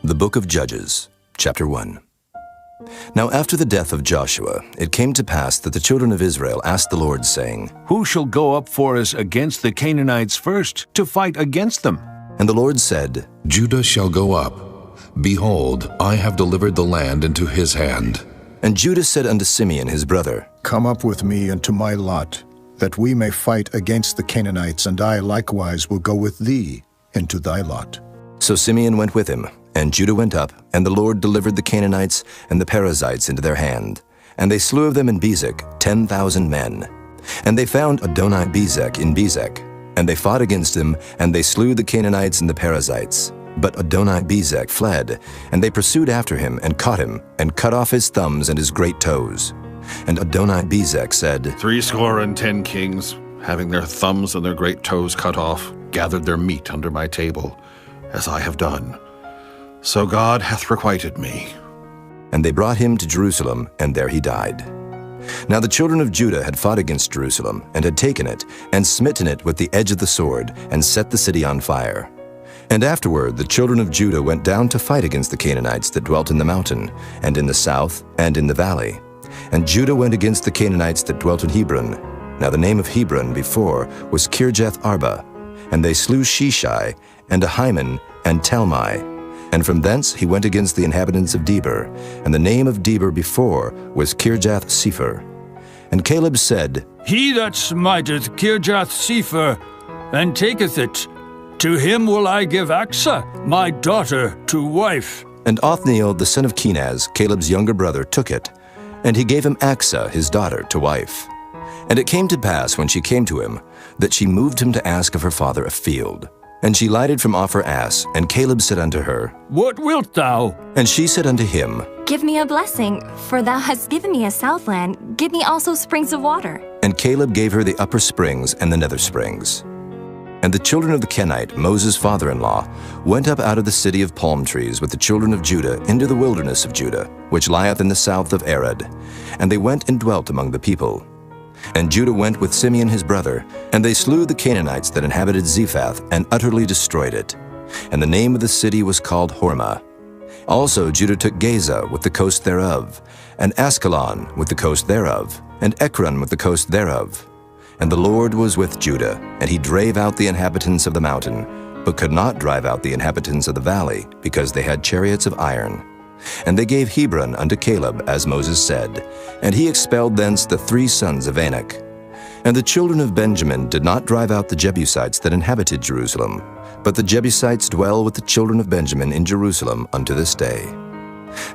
The Book of Judges, Chapter 1. Now after the death of Joshua, it came to pass that the children of Israel asked the Lord, saying, Who shall go up for us against the Canaanites first, to fight against them? And the Lord said, Judah shall go up. Behold, I have delivered the land into his hand. And Judah said unto Simeon his brother, Come up with me into my lot, that we may fight against the Canaanites, and I likewise will go with thee into thy lot. So Simeon went with him, and Judah went up, and the Lord delivered the Canaanites and the Perizzites into their hand. And they slew of them in Bezek 10,000 men. And they found Adoni-Bezek in Bezek. And they fought against him, and they slew the Canaanites and the Perizzites. But Adoni-Bezek fled, and they pursued after him, and caught him, and cut off his thumbs and his great toes. And Adoni-Bezek said, 70 kings, having their thumbs and their great toes cut off, gathered their meat under my table, as I have done. So God hath requited me. And they brought him to Jerusalem, and there he died. Now the children of Judah had fought against Jerusalem, and had taken it, and smitten it with the edge of the sword, and set the city on fire. And afterward the children of Judah went down to fight against the Canaanites that dwelt in the mountain, and in the south, and in the valley. And Judah went against the Canaanites that dwelt in Hebron. Now the name of Hebron before was Kirjath-Arba. And they slew Sheshai, and Ahiman, and Talmai. And from thence he went against the inhabitants of Deborah, and the name of Deborah before was Kirjath-Sepher. And Caleb said, He that smiteth Kirjath-Sepher, and taketh it, to him will I give Achsah, my daughter, to wife. And Othniel the son of Kenaz, Caleb's younger brother, took it, and he gave him Achsah his daughter to wife. And it came to pass, when she came to him, that she moved him to ask of her father a field. And she lighted from off her ass, and Caleb said unto her, What wilt thou? And she said unto him, Give me a blessing, for thou hast given me a southland. Give me also springs of water. And Caleb gave her the upper springs and the nether springs. And the children of the Kenite, Moses' father-in-law, went up out of the city of palm trees with the children of Judah into the wilderness of Judah, which lieth in the south of Arad. And they went and dwelt among the people. And Judah went with Simeon his brother, and they slew the Canaanites that inhabited Zephath, and utterly destroyed it. And the name of the city was called Hormah. Also Judah took Gaza with the coast thereof, and Askelon with the coast thereof, and Ekron with the coast thereof. And the Lord was with Judah, and he drave out the inhabitants of the mountain, but could not drive out the inhabitants of the valley, because they had chariots of iron. And they gave Hebron unto Caleb, as Moses said, and he expelled thence the 3 sons of Anak. And the children of Benjamin did not drive out the Jebusites that inhabited Jerusalem, but the Jebusites dwell with the children of Benjamin in Jerusalem unto this day.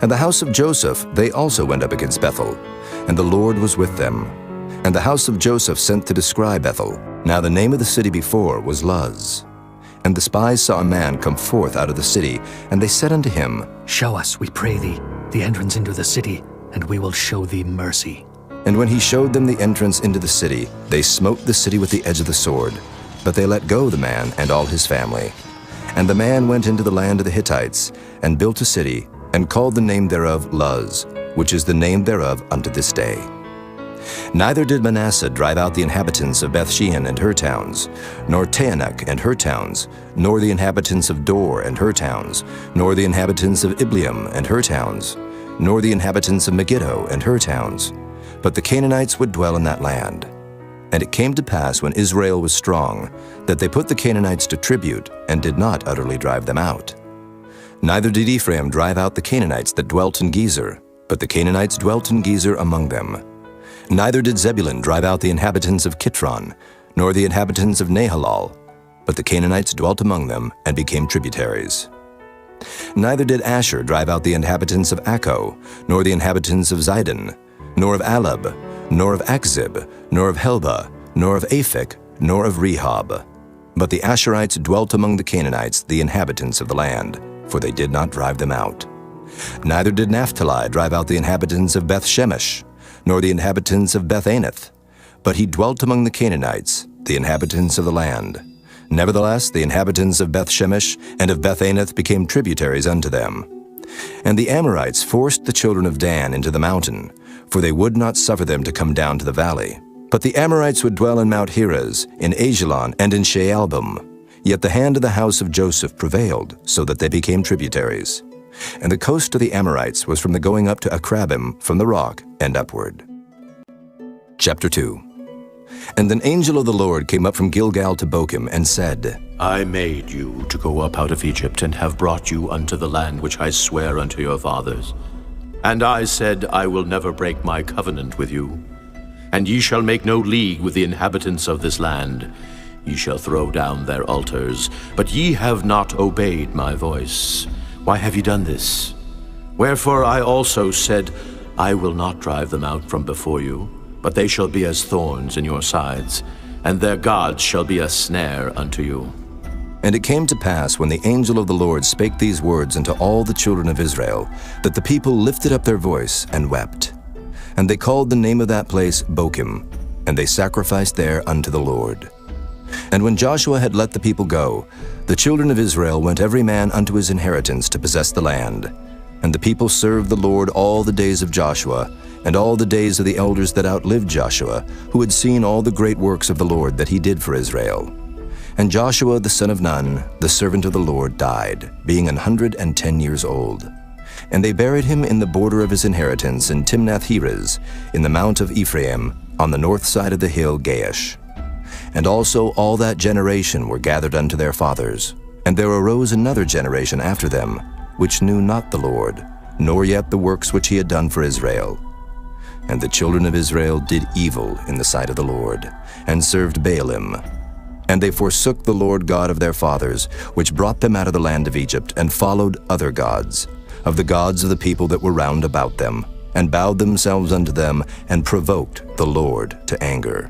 And the house of Joseph they also went up against Bethel, and the Lord was with them. And the house of Joseph sent to descry Bethel. Now the name of the city before was Luz. And the spies saw a man come forth out of the city, and they said unto him, Show us, we pray thee, the entrance into the city, and we will show thee mercy. And when he showed them the entrance into the city, they smote the city with the edge of the sword. But they let go the man and all his family. And the man went into the land of the Hittites, and built a city, and called the name thereof Luz, which is the name thereof unto this day. Neither did Manasseh drive out the inhabitants of Bethshean and her towns, nor Taanach and her towns, nor the inhabitants of Dor and her towns, nor the inhabitants of Ibleam and her towns, nor the inhabitants of Megiddo and her towns. But the Canaanites would dwell in that land. And it came to pass, when Israel was strong, that they put the Canaanites to tribute, and did not utterly drive them out. Neither did Ephraim drive out the Canaanites that dwelt in Gezer, but the Canaanites dwelt in Gezer among them. Neither did Zebulun drive out the inhabitants of Kitron, nor the inhabitants of Nahalal, but the Canaanites dwelt among them, and became tributaries. Neither did Asher drive out the inhabitants of Akko, nor the inhabitants of Zidon, nor of Alab, nor of Achzib, nor of Helba, nor of Aphik, nor of Rehob. But the Asherites dwelt among the Canaanites, the inhabitants of the land, for they did not drive them out. Neither did Naphtali drive out the inhabitants of Beth-Shemesh, nor the inhabitants of Beth-Anath, but he dwelt among the Canaanites, the inhabitants of the land. Nevertheless, the inhabitants of Beth-Shemesh and of Beth-Anath became tributaries unto them. And the Amorites forced the children of Dan into the mountain, for they would not suffer them to come down to the valley. But the Amorites would dwell in Mount Heres, in Ajalon, and in Shaalbim. Yet the hand of the house of Joseph prevailed, so that they became tributaries. And the coast of the Amorites was from the going up to Akrabim from the rock and upward. Chapter 2. And an angel of the Lord came up from Gilgal to Bochim and said, I made you to go up out of Egypt, and have brought you unto the land which I swear unto your fathers. And I said, I will never break my covenant with you. And ye shall make no league with the inhabitants of this land. Ye shall throw down their altars, but ye have not obeyed my voice. Why have ye done this? Wherefore I also said, I will not drive them out from before you, but they shall be as thorns in your sides, and their gods shall be a snare unto you. And it came to pass, when the angel of the Lord spake these words unto all the children of Israel, that the people lifted up their voice and wept. And they called the name of that place Bochim, and they sacrificed there unto the Lord. And when Joshua had let the people go, the children of Israel went every man unto his inheritance to possess the land. And the people served the Lord all the days of Joshua, and all the days of the elders that outlived Joshua, who had seen all the great works of the Lord that he did for Israel. And Joshua the son of Nun, the servant of the Lord, died, being 110 years old. And they buried him in the border of his inheritance in Timnath-Heres, in the mount of Ephraim, on the north side of the hill Gaash. And also all that generation were gathered unto their fathers. And there arose another generation after them, which knew not the Lord, nor yet the works which he had done for Israel. And the children of Israel did evil in the sight of the Lord, and served Baalim. And they forsook the Lord God of their fathers, which brought them out of the land of Egypt, and followed other gods, of the gods of the people that were round about them, and bowed themselves unto them, and provoked the Lord to anger.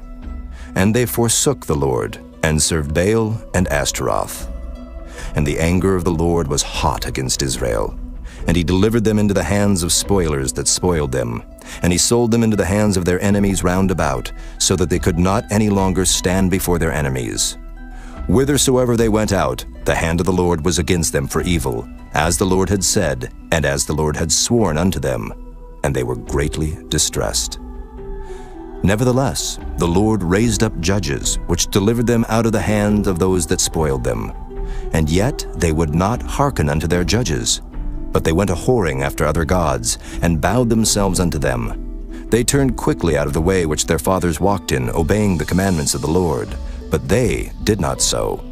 And they forsook the Lord, and served Baal and Ashtaroth. And the anger of the Lord was hot against Israel. And he delivered them into the hands of spoilers that spoiled them. And he sold them into the hands of their enemies round about, so that they could not any longer stand before their enemies. Whithersoever they went out, the hand of the Lord was against them for evil, as the Lord had said, and as the Lord had sworn unto them. And they were greatly distressed. Nevertheless, the Lord raised up judges, which delivered them out of the hand of those that spoiled them. And yet they would not hearken unto their judges, but they went a-whoring after other gods, and bowed themselves unto them. They turned quickly out of the way which their fathers walked in, obeying the commandments of the Lord, but they did not so.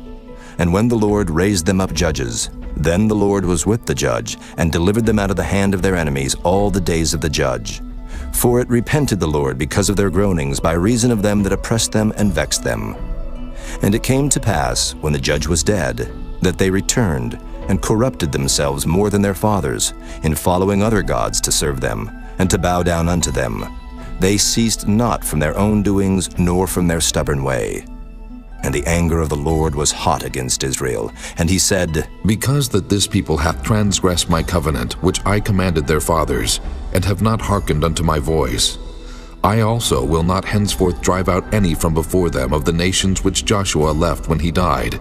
And when the Lord raised them up judges, then the Lord was with the judge, and delivered them out of the hand of their enemies all the days of the judge. For it repented the Lord because of their groanings, by reason of them that oppressed them and vexed them. And it came to pass, when the judge was dead, that they returned, and corrupted themselves more than their fathers, in following other gods to serve them, and to bow down unto them. They ceased not from their own doings, nor from their stubborn way. And the anger of the Lord was hot against Israel, and he said, Because that this people hath transgressed my covenant, which I commanded their fathers, and have not hearkened unto my voice, I also will not henceforth drive out any from before them of the nations which Joshua left when he died,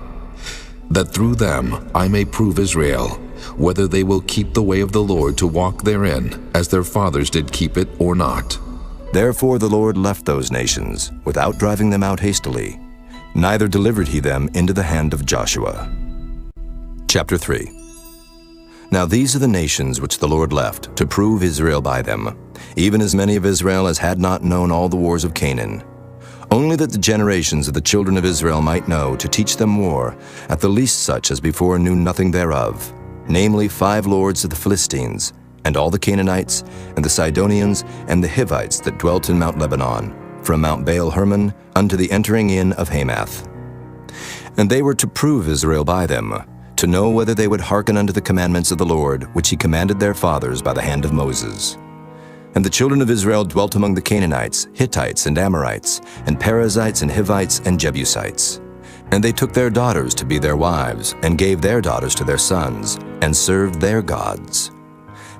that through them I may prove Israel, whether they will keep the way of the Lord to walk therein, as their fathers did keep it, or not. Therefore the Lord left those nations, without driving them out hastily, neither delivered he them into the hand of Joshua. Chapter 3. Now these are the nations which the Lord left, to prove Israel by them, even as many of Israel as had not known all the wars of Canaan. Only that the generations of the children of Israel might know, to teach them war, at the least such as before knew nothing thereof, namely 5 lords of the Philistines, and all the Canaanites, and the Sidonians, and the Hivites that dwelt in Mount Lebanon, from Mount Baal-Hermon unto the entering in of Hamath. And they were to prove Israel by them, to know whether they would hearken unto the commandments of the Lord, which he commanded their fathers by the hand of Moses. And the children of Israel dwelt among the Canaanites, Hittites, and Amorites, and Perizzites, and Hivites, and Jebusites. And they took their daughters to be their wives, and gave their daughters to their sons, and served their gods.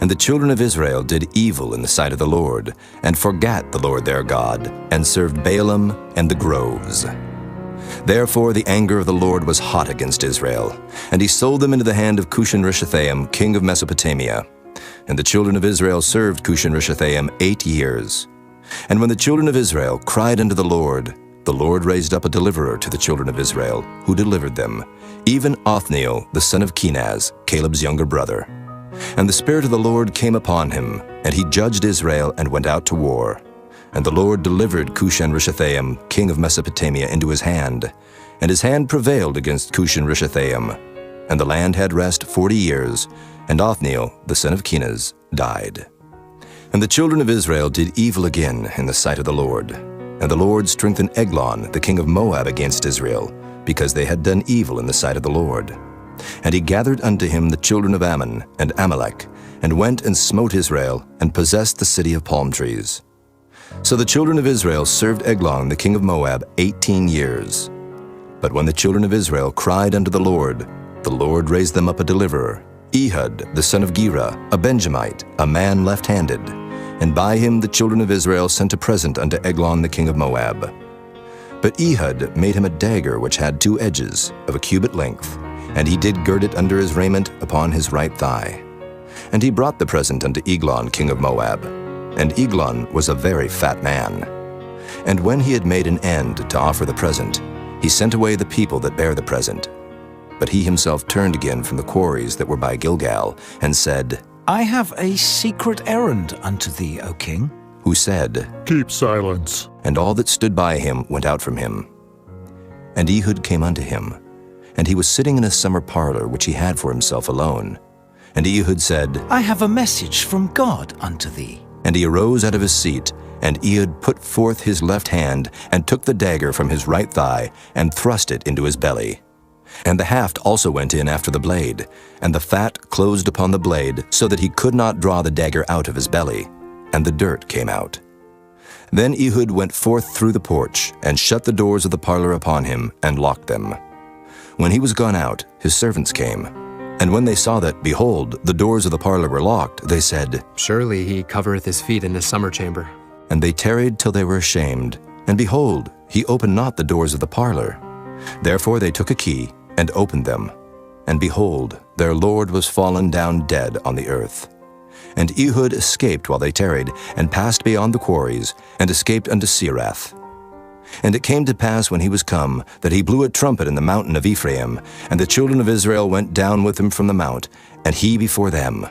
And the children of Israel did evil in the sight of the Lord, and forgat the Lord their God, and served Baalim and the groves. Therefore the anger of the Lord was hot against Israel, and he sold them into the hand of Cushan-Rishathaim, king of Mesopotamia. And the children of Israel served Cushan-Rishathaim 8 years. And when the children of Israel cried unto the Lord raised up a deliverer to the children of Israel, who delivered them, even Othniel the son of Kenaz, Caleb's younger brother. And the Spirit of the Lord came upon him, and he judged Israel and went out to war. And the Lord delivered Cushan-Rishathaim, king of Mesopotamia, into his hand, and his hand prevailed against Cushan-Rishathaim. And the land had rest 40 years, and Othniel, the son of Kenaz, died. And the children of Israel did evil again in the sight of the Lord. And the Lord strengthened Eglon, the king of Moab, against Israel, because they had done evil in the sight of the Lord. And he gathered unto him the children of Ammon and Amalek, and went and smote Israel, and possessed the city of palm trees. So the children of Israel served Eglon, the king of Moab, 18 years. But when the children of Israel cried unto the Lord raised them up a deliverer, Ehud, the son of Gera, a Benjamite, a man left-handed. And by him the children of Israel sent a present unto Eglon, the king of Moab. But Ehud made him a dagger which had 2 edges, of a cubit length, and he did gird it under his raiment upon his right thigh. And he brought the present unto Eglon, king of Moab. And Eglon was a very fat man. And when he had made an end to offer the present, he sent away the people that bare the present. But he himself turned again from the quarries that were by Gilgal, and said, I have a secret errand unto thee, O king. Who said, Keep silence. And all that stood by him went out from him. And Ehud came unto him, and he was sitting in a summer parlor which he had for himself alone. And Ehud said, I have a message from God unto thee. And he arose out of his seat, and Ehud put forth his left hand, and took the dagger from his right thigh, and thrust it into his belly. And the haft also went in after the blade, and the fat closed upon the blade, so that he could not draw the dagger out of his belly, and the dirt came out. Then Ehud went forth through the porch, and shut the doors of the parlor upon him, and locked them. When he was gone out, his servants came. And when they saw that, behold, the doors of the parlor were locked, they said, Surely he covereth his feet in his summer chamber. And they tarried till they were ashamed. And behold, he opened not the doors of the parlor. Therefore they took a key, and opened them. And behold, their lord was fallen down dead on the earth. And Ehud escaped while they tarried, and passed beyond the quarries, and escaped unto Serath. And it came to pass when he was come, that he blew a trumpet in the mountain of Ephraim, and the children of Israel went down with him from the mount, and he before them.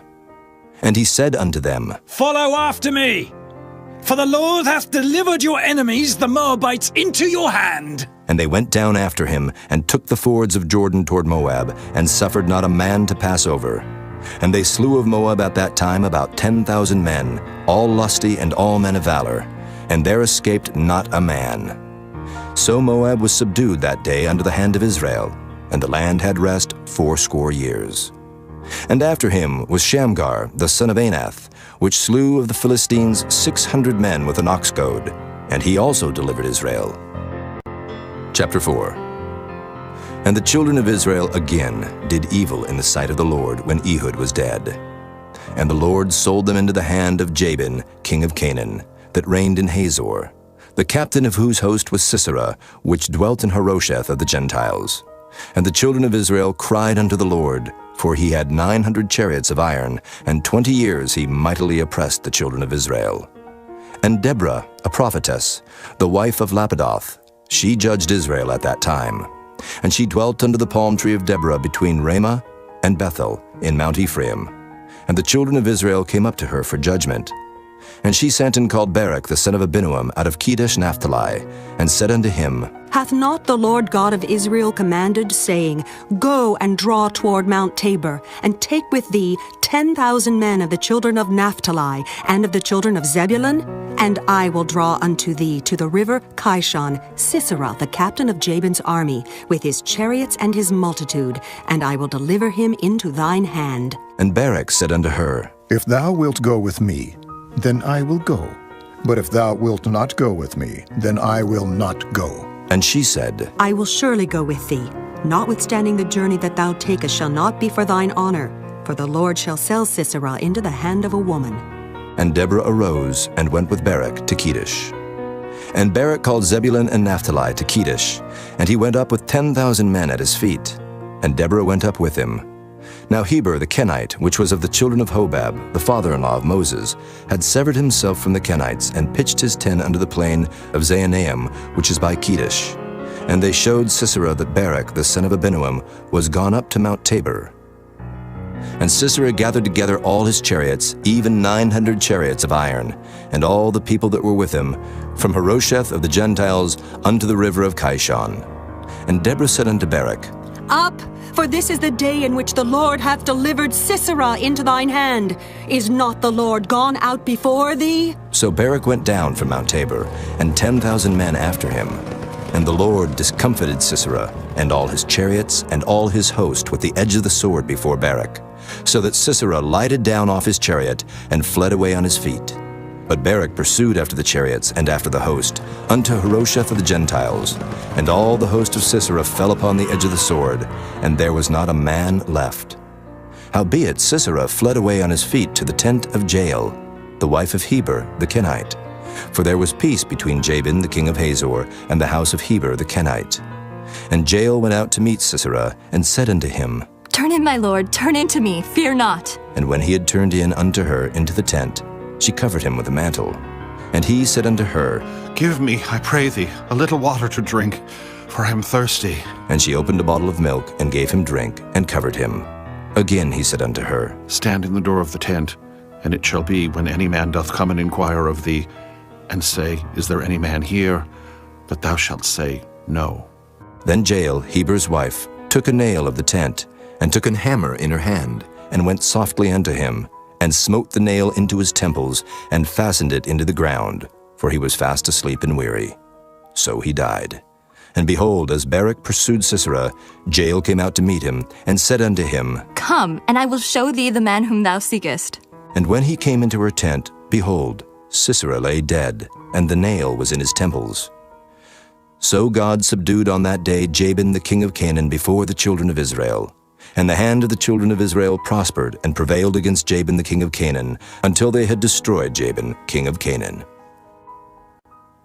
And he said unto them, Follow after me, for the Lord hath delivered your enemies, the Moabites, into your hand. And they went down after him, and took the fords of Jordan toward Moab, and suffered not a man to pass over. And they slew of Moab at that time about 10,000 men, all lusty and all men of valor, and there escaped not a man. So Moab was subdued that day under the hand of Israel, and the land had rest 80 years. And after him was Shamgar, the son of Anath, which slew of the Philistines 600 men with an ox goad, and he also delivered Israel. Chapter 4. And the children of Israel again did evil in the sight of the Lord when Ehud was dead. And the Lord sold them into the hand of Jabin, king of Canaan, that reigned in Hazor, the captain of whose host was Sisera, which dwelt in Harosheth of the Gentiles. And the children of Israel cried unto the Lord, for he had 900 chariots of iron, and 20 years he mightily oppressed the children of Israel. And Deborah, a prophetess, the wife of Lapidoth, she judged Israel at that time. And she dwelt under the palm tree of Deborah between Ramah and Bethel in Mount Ephraim. And the children of Israel came up to her for judgment. And she sent and called Barak the son of Abinoam out of Kedesh Naphtali, and said unto him, Hath not the Lord God of Israel commanded, saying, Go and draw toward Mount Tabor, and take with thee 10,000 men of the children of Naphtali, and of the children of Zebulun? And I will draw unto thee to the river Kishon Sisera, the captain of Jabin's army, with his chariots and his multitude, and I will deliver him into thine hand. And Barak said unto her, If thou wilt go with me, then I will go. But if thou wilt not go with me, then I will not go. And she said, I will surely go with thee. Notwithstanding the journey that thou takest shall not be for thine honor, for the Lord shall sell Sisera into the hand of a woman. And Deborah arose and went with Barak to Kedesh. And Barak called Zebulun and Naphtali to Kedesh, and he went up with 10,000 men at his feet. And Deborah went up with him. Now Heber the Kenite, which was of the children of Hobab, the father-in-law of Moses, had severed himself from the Kenites, and pitched his tent under the plain of Zaanaim, which is by Kedesh. And they showed Sisera that Barak the son of Abinoam was gone up to Mount Tabor. And Sisera gathered together all his chariots, even 900 chariots of iron, and all the people that were with him, from Harosheth of the Gentiles unto the river of Kishon. And Deborah said unto Barak, Up, for this is the day in which the Lord hath delivered Sisera into thine hand. Is not the Lord gone out before thee? So Barak went down from Mount Tabor, and 10,000 men after him. And the Lord discomfited Sisera, and all his chariots, and all his host with the edge of the sword before Barak, so that Sisera lighted down off his chariot, and fled away on his feet. But Barak pursued after the chariots, and after the host, unto Harosheth of the Gentiles. And all the host of Sisera fell upon the edge of the sword, and there was not a man left. Howbeit Sisera fled away on his feet to the tent of Jael, the wife of Heber the Kenite. For there was peace between Jabin the king of Hazor, and the house of Heber the Kenite. And Jael went out to meet Sisera, and said unto him, Turn in, my lord, turn in to me, fear not. And when he had turned in unto her into the tent, she covered him with a mantle. And he said unto her, Give me, I pray thee, a little water to drink, for I am thirsty. And she opened a bottle of milk, and gave him drink, and covered him. Again he said unto her, Stand in the door of the tent, and it shall be, when any man doth come and inquire of thee, and say, Is there any man here? That thou shalt say, No. Then Jael, Heber's wife, took a nail of the tent, and took an hammer in her hand, and went softly unto him, and smote the nail into his temples, and fastened it into the ground, for he was fast asleep and weary. So he died. And behold, as Barak pursued Sisera, Jael came out to meet him, and said unto him, Come, and I will show thee the man whom thou seekest. And when he came into her tent, behold, Sisera lay dead, and the nail was in his temples. So God subdued on that day Jabin the king of Canaan before the children of Israel. And the hand of the children of Israel prospered and prevailed against Jabin the king of Canaan, until they had destroyed Jabin, king of Canaan.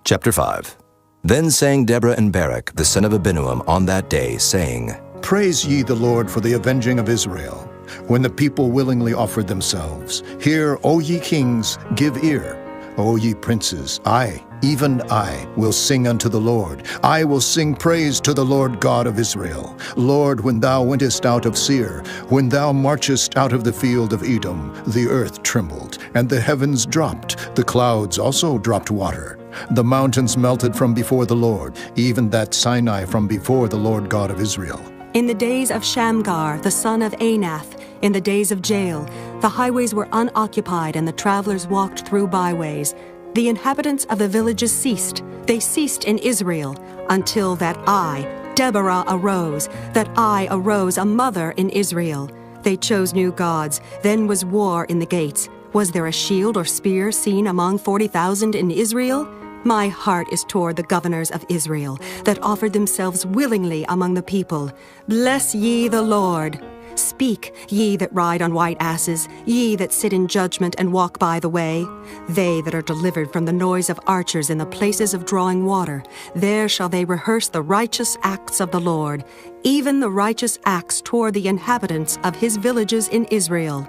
Chapter 5. Then sang Deborah and Barak, the son of Abinoam, on that day, saying, Praise ye the Lord for the avenging of Israel, when the people willingly offered themselves. Hear, O ye kings, give ear. O ye princes, I, even I, will sing unto the Lord. I will sing praise to the Lord God of Israel. Lord, when thou wentest out of Seir, when thou marchest out of the field of Edom, the earth trembled, and the heavens dropped, the clouds also dropped water. The mountains melted from before the Lord, even that Sinai from before the Lord God of Israel. In the days of Shamgar, the son of Anath, in the days of Jael, the highways were unoccupied and the travelers walked through byways. The inhabitants of the villages ceased. They ceased in Israel, until that I, Deborah, arose, a mother in Israel. They chose new gods. Then was war in the gates. Was there a shield or spear seen among 40,000 in Israel? My heart is toward the governors of Israel, that offered themselves willingly among the people. Bless ye the Lord. Speak, ye that ride on white asses, ye that sit in judgment and walk by the way. They that are delivered from the noise of archers in the places of drawing water, there shall they rehearse the righteous acts of the Lord, even the righteous acts toward the inhabitants of his villages in Israel.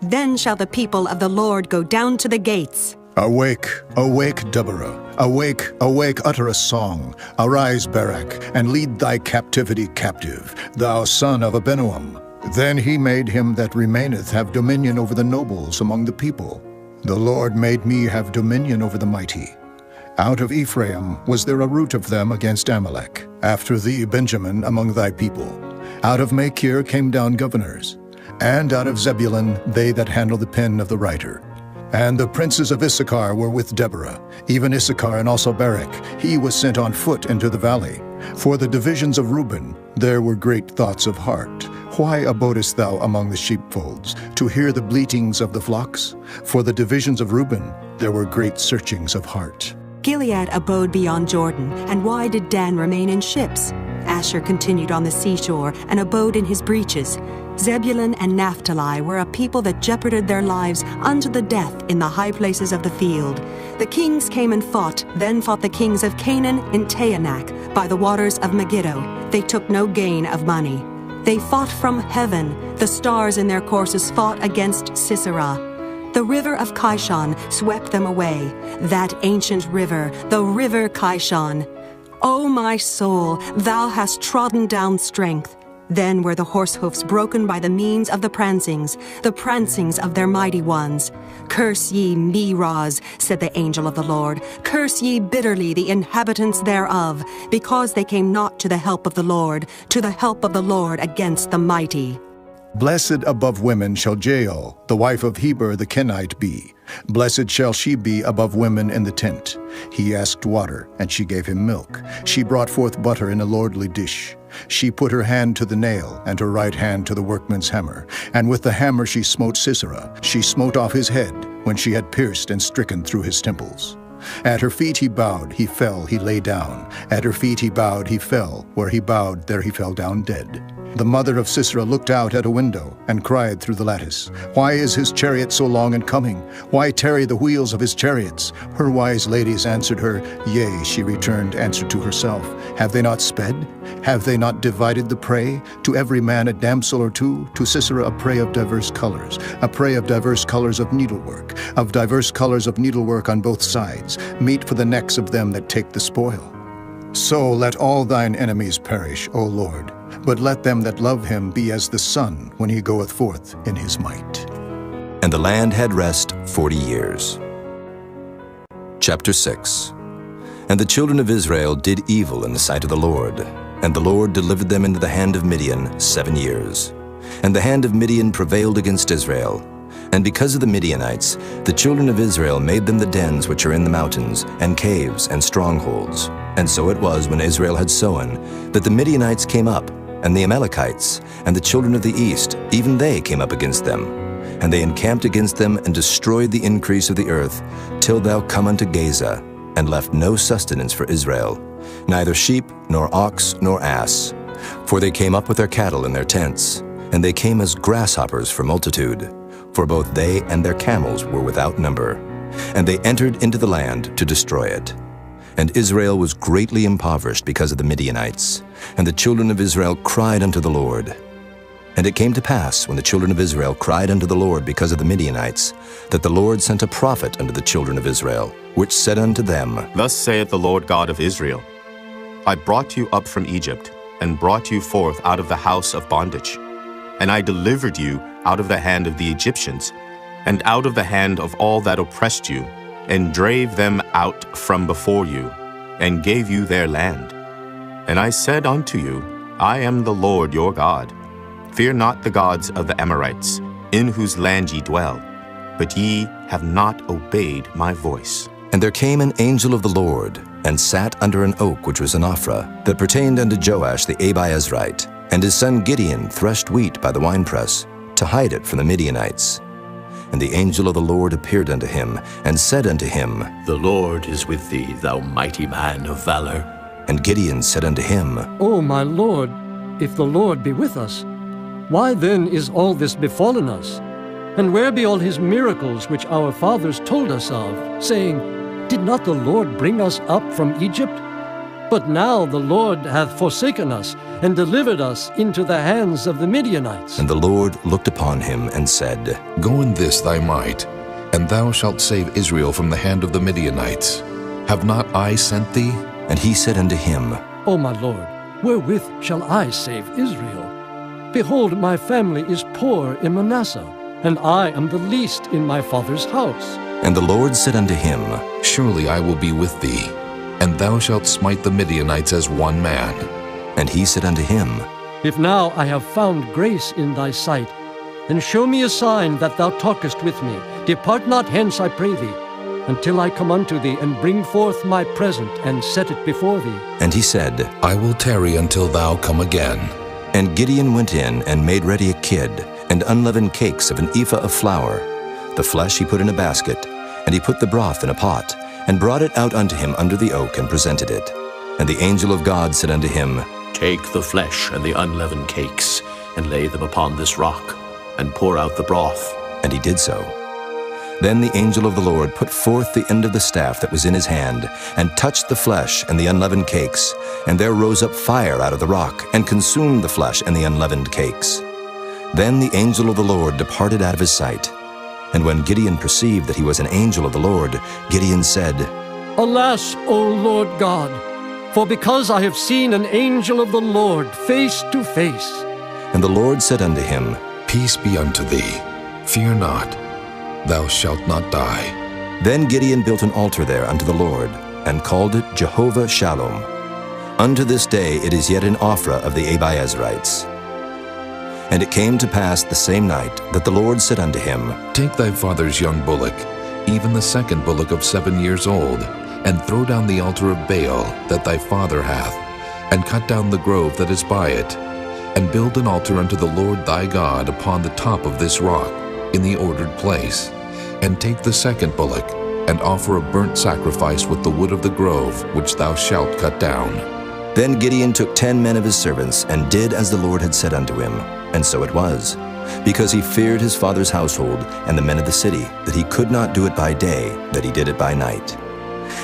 Then shall the people of the Lord go down to the gates. Awake, awake, Deborah. Awake, awake, utter a song. Arise, Barak, and lead thy captivity captive, thou son of Abinoam. Then he made him that remaineth have dominion over the nobles among the people. The Lord made me have dominion over the mighty. Out of Ephraim was there a root of them against Amalek. After thee, Benjamin, among thy people. Out of Machir came down governors. And out of Zebulun they that handle the pen of the writer. And the princes of Issachar were with Deborah, even Issachar and also Barak. He was sent on foot into the valley. For the divisions of Reuben there were great thoughts of heart. Why abodest thou among the sheepfolds, to hear the bleatings of the flocks? For the divisions of Reuben there were great searchings of heart. Gilead abode beyond Jordan, and why did Dan remain in ships? Asher continued on the seashore, and abode in his breaches. Zebulun and Naphtali were a people that jeoparded their lives unto the death in the high places of the field. The kings came and fought, then fought the kings of Canaan in Taanach, by the waters of Megiddo. They took no gain of money. They fought from heaven. The stars in their courses fought against Sisera. The river of Kishon swept them away, that ancient river, the river Kishon. O my soul, thou hast trodden down strength. Then were the horse hoofs broken by the means of the prancings of their mighty ones. Curse ye Meroz, said the angel of the Lord. Curse ye bitterly the inhabitants thereof, because they came not to the help of the Lord against the mighty. Blessed above women shall Jael, the wife of Heber the Kenite, be. Blessed shall she be above women in the tent. He asked water, and she gave him milk. She brought forth butter in a lordly dish. She put her hand to the nail, and her right hand to the workman's hammer. And with the hammer she smote Sisera. She smote off his head, when she had pierced and stricken through his temples. At her feet he bowed, he fell, he lay down. At her feet he bowed, he fell. Where he bowed, there he fell down dead. The mother of Sisera looked out at a window and cried through the lattice, Why is his chariot so long in coming? Why tarry the wheels of his chariots? Her wise ladies answered her, Yea, she returned answer to herself. Have they not sped? Have they not divided the prey? To every man a damsel or two, to Sisera a prey of diverse colors, a prey of diverse colors of needlework on both sides, meat for the necks of them that take the spoil. So let all thine enemies perish, O Lord, but let them that love him be as the sun when he goeth forth in his might. And the land had rest 40 years. Chapter 6. And the children of Israel did evil in the sight of the Lord, and the Lord delivered them into the hand of Midian 7 years. And the hand of Midian prevailed against Israel. And because of the Midianites, the children of Israel made them the dens which are in the mountains, and caves, and strongholds. And so it was when Israel had sown, that the Midianites came up, and the Amalekites, and the children of the east, even they came up against them. And they encamped against them, and destroyed the increase of the earth, till thou come unto Gaza, and left no sustenance for Israel, neither sheep, nor ox, nor ass. For they came up with their cattle in their tents, and they came as grasshoppers for multitude. For both they and their camels were without number. And they entered into the land to destroy it. And Israel was greatly impoverished because of the Midianites. And the children of Israel cried unto the Lord. And it came to pass, when the children of Israel cried unto the Lord because of the Midianites, that the Lord sent a prophet unto the children of Israel, which said unto them, Thus saith the Lord God of Israel, I brought you up from Egypt, and brought you forth out of the house of bondage. And I delivered you out of the hand of the Egyptians, and out of the hand of all that oppressed you, and drave them out from before you, and gave you their land. And I said unto you, I am the Lord your God. Fear not the gods of the Amorites, in whose land ye dwell, but ye have not obeyed my voice. And there came an angel of the Lord, and sat under an oak which was in Ophrah, that pertained unto Joash the Abiezrite. And his son Gideon threshed wheat by the winepress, to hide it from the Midianites. And the angel of the Lord appeared unto him, and said unto him, The Lord is with thee, thou mighty man of valor. And Gideon said unto him, O my Lord, if the Lord be with us, why then is all this befallen us? And where be all his miracles which our fathers told us of, saying, Did not the Lord bring us up from Egypt? But now the Lord hath forsaken us, and delivered us into the hands of the Midianites. And the Lord looked upon him, and said, Go in this thy might, and thou shalt save Israel from the hand of the Midianites. Have not I sent thee? And he said unto him, O my Lord, wherewith shall I save Israel? Behold, my family is poor in Manasseh, and I am the least in my father's house. And the Lord said unto him, Surely I will be with thee, and thou shalt smite the Midianites as one man. And he said unto him, If now I have found grace in thy sight, then show me a sign that thou talkest with me. Depart not hence, I pray thee, until I come unto thee, and bring forth my present, and set it before thee. And he said, I will tarry until thou come again. And Gideon went in, and made ready a kid, and unleavened cakes of an ephah of flour. The flesh he put in a basket, and he put the broth in a pot, and brought it out unto him under the oak, and presented it. And the angel of God said unto him, Take the flesh and the unleavened cakes, and lay them upon this rock, and pour out the broth. And he did so. Then the angel of the Lord put forth the end of the staff that was in his hand, and touched the flesh and the unleavened cakes, and there rose up fire out of the rock, and consumed the flesh and the unleavened cakes. Then the angel of the Lord departed out of his sight. And when Gideon perceived that he was an angel of the Lord, Gideon said, Alas, O Lord God, for because I have seen an angel of the Lord face to face, And the Lord said unto him, Peace be unto thee. Fear not. Thou shalt not die. Then Gideon built an altar there unto the Lord, and called it Jehovah Shalom. Unto this day it is yet in Ophrah of the Abiezrites. And it came to pass the same night that the Lord said unto him, Take thy father's young bullock, even the second bullock of 7 years old, and throw down the altar of Baal that thy father hath, and cut down the grove that is by it, and build an altar unto the Lord thy God upon the top of this rock, in the ordered place. And take the second bullock, and offer a burnt sacrifice with the wood of the grove which thou shalt cut down. Then Gideon took 10 men of his servants, and did as the Lord had said unto him. And so it was, because he feared his father's household and the men of the city, that he could not do it by day, that he did it by night.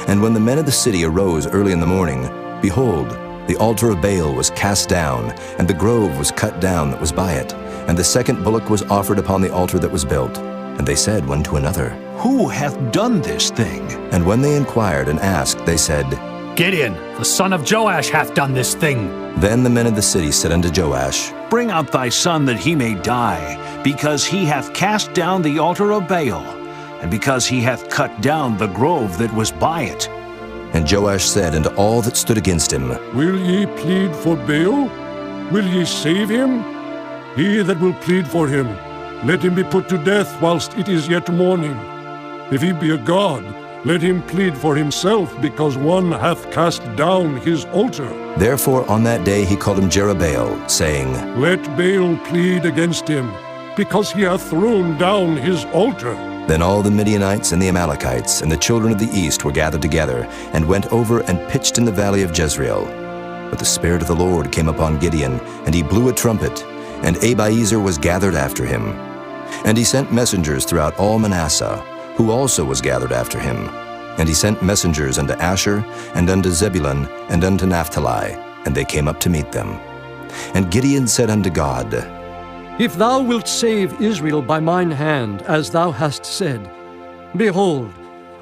And when the men of the city arose early in the morning, behold, the altar of Baal was cast down, and the grove was cut down that was by it, and the second bullock was offered upon the altar that was built. And they said one to another, Who hath done this thing? And when they inquired and asked, they said, Gideon, the son of Joash, hath done this thing. Then the men of the city said unto Joash, Bring out thy son that he may die, because he hath cast down the altar of Baal, and because he hath cut down the grove that was by it. And Joash said unto all that stood against him, Will ye plead for Baal? Will ye save him? He that will plead for him, let him be put to death whilst it is yet morning. If he be a god, let him plead for himself, because one hath cast down his altar. Therefore on that day he called him Jerubbaal, saying, Let Baal plead against him, because he hath thrown down his altar. Then all the Midianites and the Amalekites and the children of the east were gathered together, and went over and pitched in the valley of Jezreel. But the Spirit of the Lord came upon Gideon, and he blew a trumpet, and Abiezer was gathered after him. And he sent messengers throughout all Manasseh, who also was gathered after him. And he sent messengers unto Asher, and unto Zebulun, and unto Naphtali, and they came up to meet them. And Gideon said unto God, If thou wilt save Israel by mine hand, as thou hast said, behold,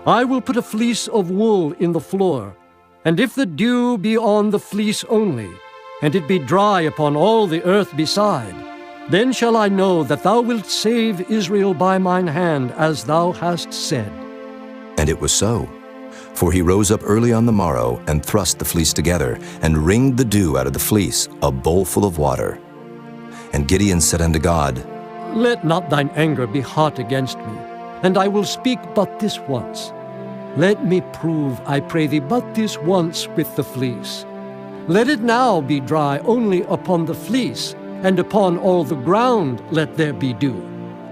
I will put a fleece of wool in the floor, and if the dew be on the fleece only, and it be dry upon all the earth beside, then shall I know that thou wilt save Israel by mine hand, as thou hast said. And it was so. For he rose up early on the morrow, and thrust the fleece together, and wringed the dew out of the fleece, a bowlful of water. And Gideon said unto God, Let not thine anger be hot against me, and I will speak but this once. Let me prove, I pray thee, but this once with the fleece. Let it now be dry only upon the fleece, and upon all the ground let there be dew.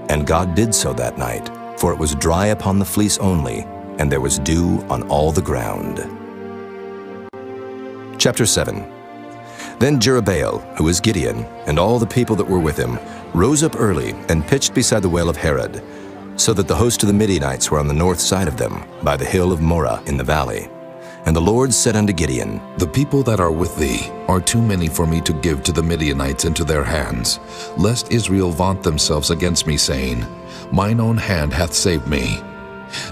And God did so that night, for it was dry upon the fleece only, and there was dew on all the ground. Chapter 7. Then Jerubbaal, who was Gideon, and all the people that were with him, rose up early and pitched beside the well of Harod, so that the host of the Midianites were on the north side of them, by the hill of Moreh in the valley. And the Lord said unto Gideon, The people that are with thee are too many for me to give to the Midianites into their hands, lest Israel vaunt themselves against me, saying, Mine own hand hath saved me.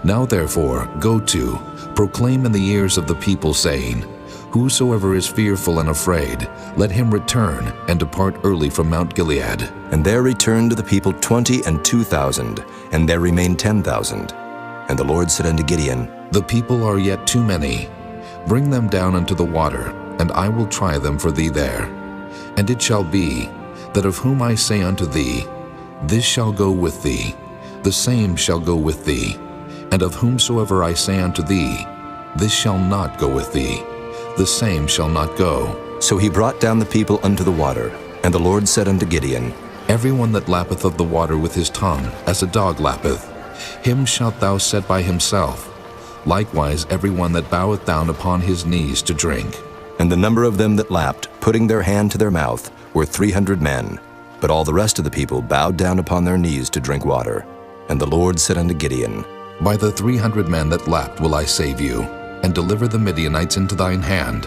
Now therefore go to, proclaim in the ears of the people, saying, Whosoever is fearful and afraid, let him return and depart early from Mount Gilead. And there returned to the people 22,000, and there remained 10,000. And the Lord said unto Gideon, The people are yet too many. Bring them down unto the water, and I will try them for thee there. And it shall be, that of whom I say unto thee, This shall go with thee, the same shall go with thee. And of whomsoever I say unto thee, This shall not go with thee, the same shall not go. So he brought down the people unto the water. And the Lord said unto Gideon, Every one that lappeth of the water with his tongue, as a dog lappeth, him shalt thou set by himself. Likewise every one that boweth down upon his knees to drink. And the number of them that lapped, putting their hand to their mouth, were 300 men. But all the rest of the people bowed down upon their knees to drink water. And the Lord said unto Gideon, By the 300 men that lapped will I save you, and deliver the Midianites into thine hand,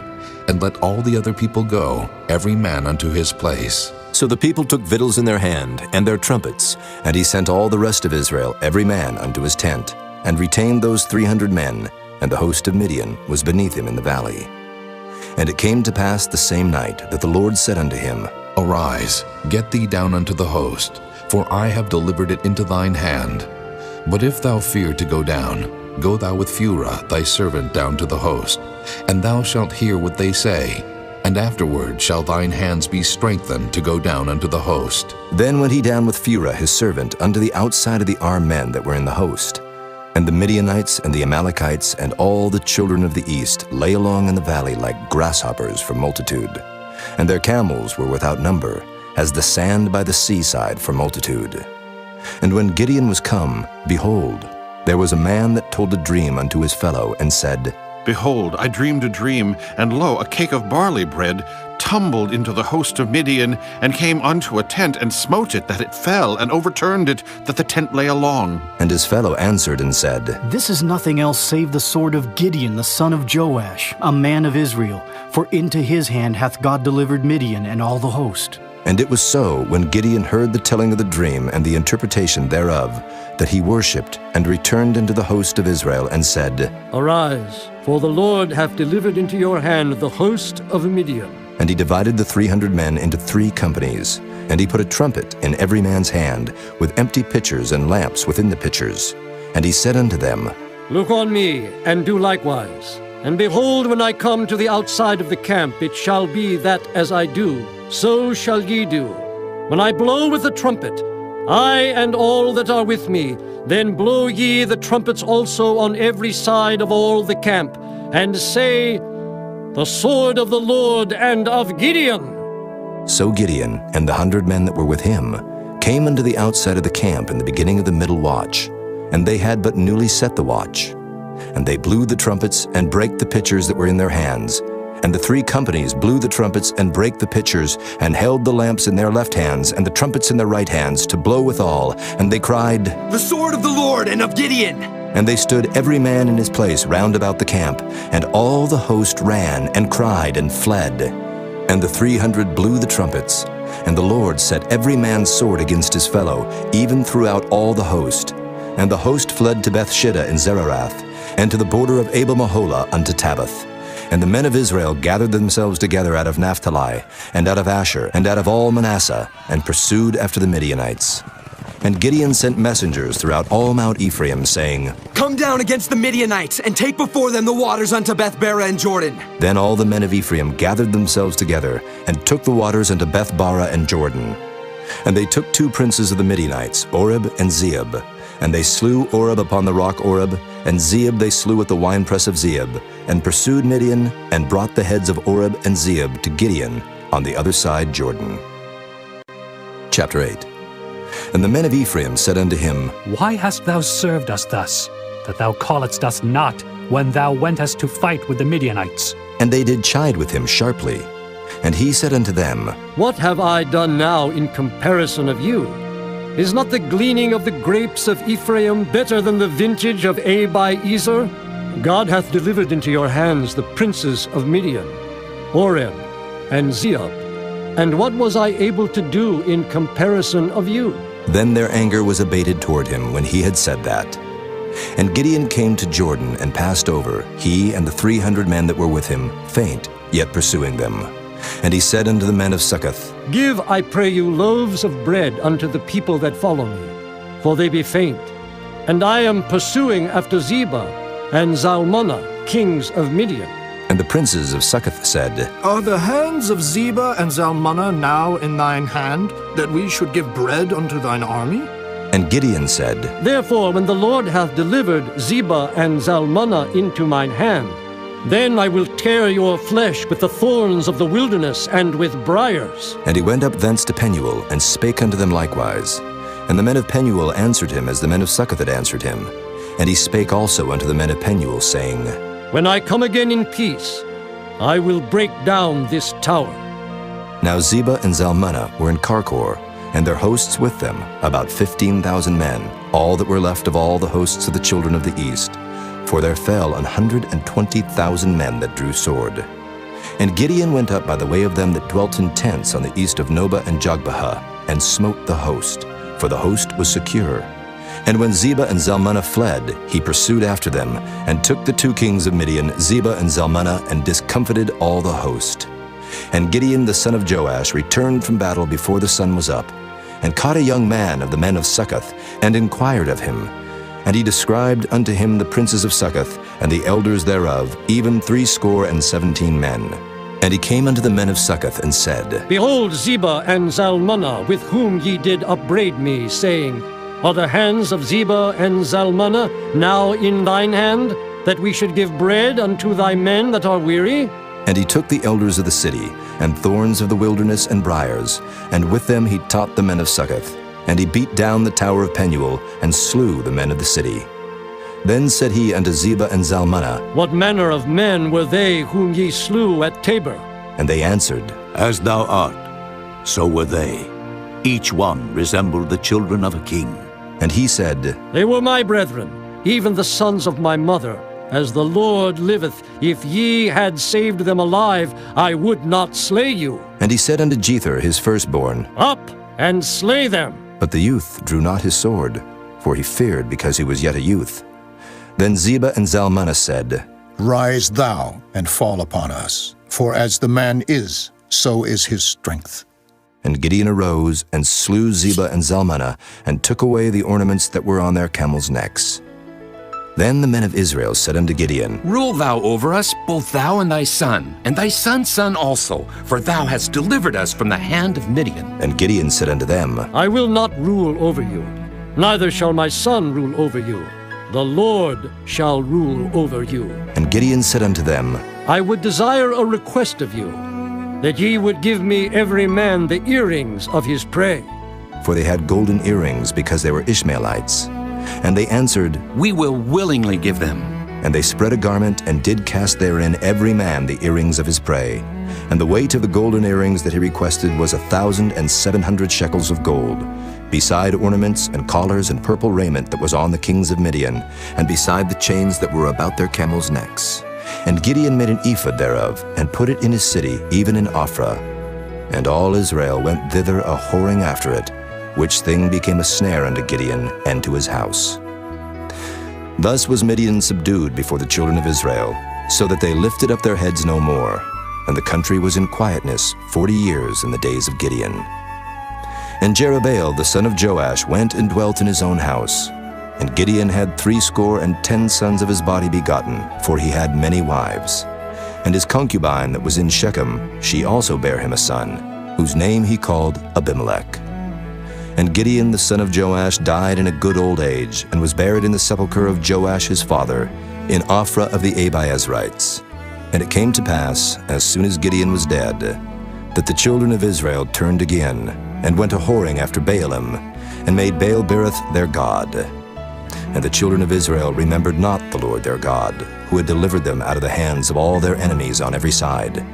and let all the other people go, every man unto his place. So the people took victuals in their hand, and their trumpets, and he sent all the rest of Israel, every man unto his tent, and retained those 300 men, and the host of Midian was beneath him in the valley. And it came to pass the same night that the Lord said unto him, Arise, get thee down unto the host, for I have delivered it into thine hand. But if thou fear to go down, go thou with Phurah thy servant down to the host, and thou shalt hear what they say, and afterward shall thine hands be strengthened to go down unto the host. Then went he down with Phurah his servant unto the outside of the armed men that were in the host. And the Midianites and the Amalekites and all the children of the east lay along in the valley like grasshoppers for multitude. And their camels were without number, as the sand by the seaside for multitude. And when Gideon was come, behold, there was a man that told a dream unto his fellow, and said, Behold, I dreamed a dream, and lo, a cake of barley bread tumbled into the host of Midian, and came unto a tent, and smote it, that it fell, and overturned it, that the tent lay along. And his fellow answered and said, This is nothing else save the sword of Gideon, the son of Joash, a man of Israel. For into his hand hath God delivered Midian and all the host. And it was so, when Gideon heard the telling of the dream and the interpretation thereof, that he worshipped, and returned into the host of Israel, and said, Arise, for the Lord hath delivered into your hand the host of Midian. And he divided the 300 men into 3 companies, and he put a trumpet in every man's hand, with empty pitchers and lamps within the pitchers. And he said unto them, Look on me, and do likewise. And behold, when I come to the outside of the camp, it shall be that as I do, so shall ye do. When I blow with the trumpet, I and all that are with me, then blow ye the trumpets also on every side of all the camp, and say, The sword of the Lord and of Gideon. So Gideon and the 100 men that were with him came unto the outside of the camp in the beginning of the middle watch, and they had but newly set the watch. And they blew the trumpets and brake the pitchers that were in their hands. And the 3 companies blew the trumpets and brake the pitchers, and held the lamps in their left hands and the trumpets in their right hands to blow withal. And they cried, The sword of the Lord and of Gideon. And they stood every man in his place round about the camp, and all the host ran and cried and fled. And the 300 blew the trumpets, and the Lord set every man's sword against his fellow, even throughout all the host. And the host fled to Bethshida in Zererath, and to the border of Abel-Meholah unto Tabbath. And the men of Israel gathered themselves together out of Naphtali, and out of Asher, and out of all Manasseh, and pursued after the Midianites. And Gideon sent messengers throughout all Mount Ephraim, saying, Come down against the Midianites, and take before them the waters unto Beth-barah and Jordan. Then all the men of Ephraim gathered themselves together, and took the waters unto Beth-barah and Jordan. And they took 2 princes of the Midianites, Oreb and Zeeb. And they slew Oreb upon the rock Oreb, and Zeeb they slew at the winepress of Zeeb, and pursued Midian, and brought the heads of Oreb and Zeeb to Gideon on the other side Jordan. Chapter 8. And the men of Ephraim said unto him, Why hast thou served us thus, that thou calledst us not when thou wentest to fight with the Midianites? And they did chide with him sharply. And he said unto them, What have I done now in comparison of you? Is not the gleaning of the grapes of Ephraim better than the vintage of Abi-Ezer? God hath delivered into your hands the princes of Midian, Oreb and Zeeb. And what was I able to do in comparison of you? Then their anger was abated toward him when he had said that. And Gideon came to Jordan and passed over, he and the 300 men that were with him, faint, yet pursuing them. And he said unto the men of Succoth, Give, I pray you, loaves of bread unto the people that follow me, for they be faint. And I am pursuing after Zebah and Zalmunna, kings of Midian. And the princes of Succoth said, Are the hands of Zebah and Zalmunna now in thine hand, that we should give bread unto thine army? And Gideon said, Therefore, when the Lord hath delivered Zebah and Zalmunna into mine hand, then I will tear your flesh with the thorns of the wilderness and with briars. And he went up thence to Penuel, and spake unto them likewise. And the men of Penuel answered him as the men of Succoth had answered him. And he spake also unto the men of Penuel, saying, When I come again in peace, I will break down this tower. Now Zebah and Zalmunna were in Karkor, and their hosts with them, about 15,000 men, all that were left of all the hosts of the children of the east. For there fell 120,000 men that drew sword. And Gideon went up by the way of them that dwelt in tents on the east of Nobah and Jogbehah, and smote the host, for the host was secure. And when Zebah and Zalmunna fled, he pursued after them, and took the 2 kings of Midian, Zebah and Zalmunna, and discomfited all the host. And Gideon the son of Joash returned from battle before the sun was up, and caught a young man of the men of Succoth, and inquired of him. And he described unto him the princes of Succoth, and the elders thereof, even 17 men. And he came unto the men of Succoth, and said, Behold Zebah and Zalmunna, with whom ye did upbraid me, saying, Are the hands of Zebah and Zalmunna now in thine hand, that we should give bread unto thy men that are weary? And he took the elders of the city, and thorns of the wilderness and briars, and with them he taught the men of Succoth. And he beat down the tower of Penuel, and slew the men of the city. Then said he unto Zebah and Zalmunna, What manner of men were they whom ye slew at Tabor? And they answered, As thou art, so were they. Each one resembled the children of a king. And he said, They were my brethren, even the sons of my mother. As the Lord liveth, if ye had saved them alive, I would not slay you. And he said unto Jether his firstborn, Up and slay them. But the youth drew not his sword, for he feared because he was yet a youth. Then Zebah and Zalmunna said, Rise thou and fall upon us, for as the man is, so is his strength. And Gideon arose and slew Zebah and Zalmunna, and took away the ornaments that were on their camels' necks. Then the men of Israel said unto Gideon, Rule thou over us, both thou and thy son, and thy son's son also, for thou hast delivered us from the hand of Midian. And Gideon said unto them, I will not rule over you, neither shall my son rule over you. The Lord shall rule over you. And Gideon said unto them, I would desire a request of you, that ye would give me every man the earrings of his prey. For they had golden earrings, because they were Ishmaelites. And they answered, We will willingly give them. And they spread a garment, and did cast therein every man the earrings of his prey. And the weight of the golden earrings that he requested was 1,700 shekels of gold, beside ornaments and collars and purple raiment that was on the kings of Midian, and beside the chains that were about their camels' necks. And Gideon made an ephod thereof, and put it in his city, even in Ophrah. And all Israel went thither a whoring after it, which thing became a snare unto Gideon and to his house. Thus was Midian subdued before the children of Israel, so that they lifted up their heads no more, and the country was in quietness 40 years in the days of Gideon. And Jerubbaal the son of Joash went and dwelt in his own house. And Gideon had 70 sons of his body begotten, for he had many wives. And his concubine that was in Shechem, she also bare him a son, whose name he called Abimelech. And Gideon the son of Joash died in a good old age, and was buried in the sepulchre of Joash his father, in Ophrah of the Abiezrites. And it came to pass, as soon as Gideon was dead, that the children of Israel turned again, and went a whoring after Baalim, and made Baal-berith their god. And the children of Israel remembered not the Lord their God, who had delivered them out of the hands of all their enemies on every side.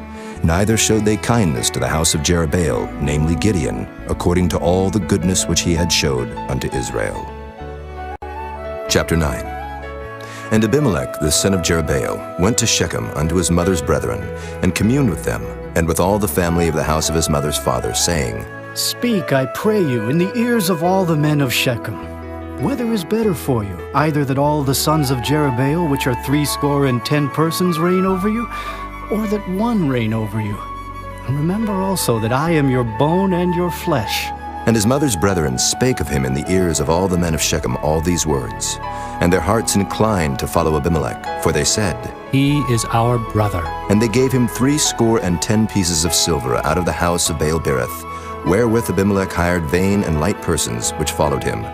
Neither showed they kindness to the house of Jerubbaal, namely Gideon, according to all the goodness which he had showed unto Israel. Chapter 9. And Abimelech the son of Jerubbaal went to Shechem unto his mother's brethren, and communed with them, and with all the family of the house of his mother's father, saying, Speak, I pray you, in the ears of all the men of Shechem. Whether is better for you, either that all the sons of Jerubbaal, which are 70 persons, reign over you, or that one reign over you? And remember also that I am your bone and your flesh. And his mother's brethren spake of him in the ears of all the men of Shechem all these words. And their hearts inclined to follow Abimelech, for they said, He is our brother. And they gave him 70 pieces of silver out of the house of Baal-berith, wherewith Abimelech hired vain and light persons which followed him.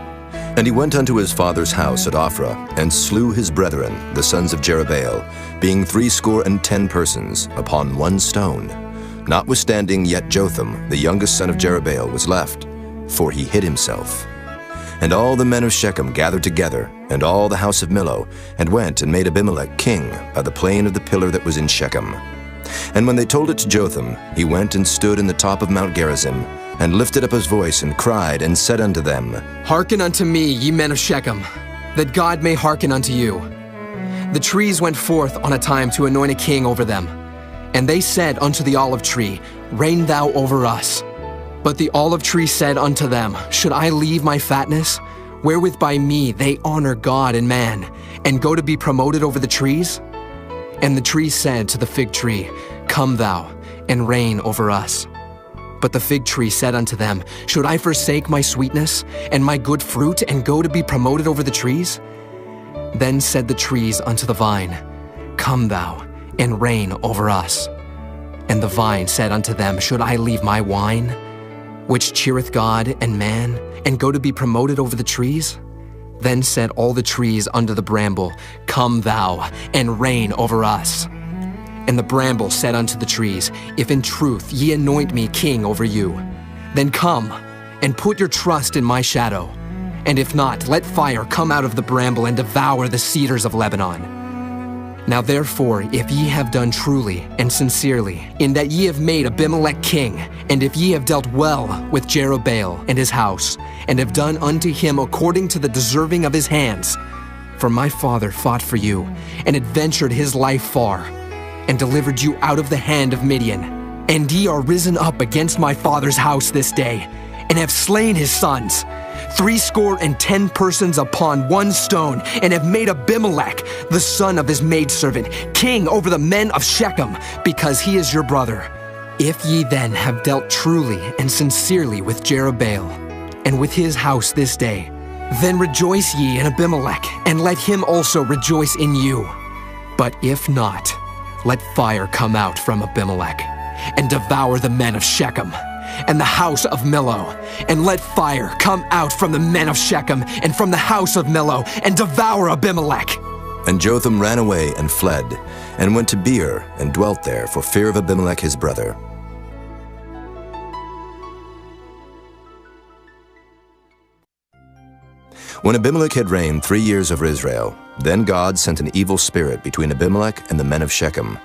And he went unto his father's house at Ophrah, and slew his brethren, the sons of Jerubbaal, being 70 persons, upon one stone. Notwithstanding yet Jotham, the youngest son of Jerubbaal, was left, for he hid himself. And all the men of Shechem gathered together, and all the house of Millo, and went and made Abimelech king by the plain of the pillar that was in Shechem. And when they told it to Jotham, he went and stood in the top of Mount Gerizim, and lifted up his voice, and cried, and said unto them, Hearken unto me, ye men of Shechem, that God may hearken unto you. The trees went forth on a time to anoint a king over them. And they said unto the olive tree, Reign thou over us. But the olive tree said unto them, Should I leave my fatness, wherewith by me they honor God and man, and go to be promoted over the trees? And the tree said to the fig tree, Come thou, and reign over us. But the fig tree said unto them, Should I forsake my sweetness and my good fruit and go to be promoted over the trees? Then said the trees unto the vine, Come thou and reign over us. And the vine said unto them, Should I leave my wine, which cheereth God and man, and go to be promoted over the trees? Then said all the trees unto the bramble, Come thou and reign over us. And the bramble said unto the trees, If in truth ye anoint me king over you, then come and put your trust in my shadow. And if not, let fire come out of the bramble and devour the cedars of Lebanon. Now therefore, if ye have done truly and sincerely, in that ye have made Abimelech king, and if ye have dealt well with Jerubbaal and his house, and have done unto him according to the deserving of his hands, for my father fought for you, and adventured his life far, and delivered you out of the hand of Midian, and ye are risen up against my father's house this day, and have slain his sons, 70 persons upon one stone, and have made Abimelech, the son of his maidservant, king over the men of Shechem, because he is your brother. If ye then have dealt truly and sincerely with Jerubbaal, and with his house this day, then rejoice ye in Abimelech, and let him also rejoice in you. But if not, let fire come out from Abimelech, and devour the men of Shechem, and the house of Millo, and let fire come out from the men of Shechem, and from the house of Millo, and devour Abimelech. And Jotham ran away and fled, and went to Beer, and dwelt there for fear of Abimelech his brother. When Abimelech had reigned 3 years over Israel, then God sent an evil spirit between Abimelech and the men of Shechem.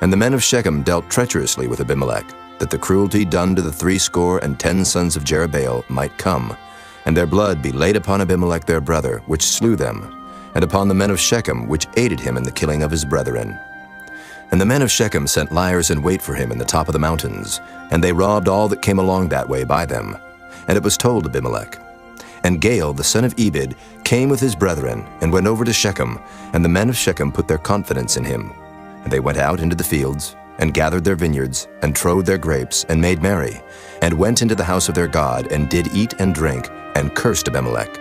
And the men of Shechem dealt treacherously with Abimelech, that the cruelty done to the 70 sons of Jerubbaal might come, and their blood be laid upon Abimelech their brother, which slew them, and upon the men of Shechem, which aided him in the killing of his brethren. And the men of Shechem sent liers in wait for him in the top of the mountains, and they robbed all that came along that way by them. And it was told Abimelech. And Gaal, the son of Ebed, came with his brethren, and went over to Shechem, and the men of Shechem put their confidence in him. And they went out into the fields, and gathered their vineyards, and trode their grapes, and made merry, and went into the house of their God, and did eat and drink, and cursed Abimelech.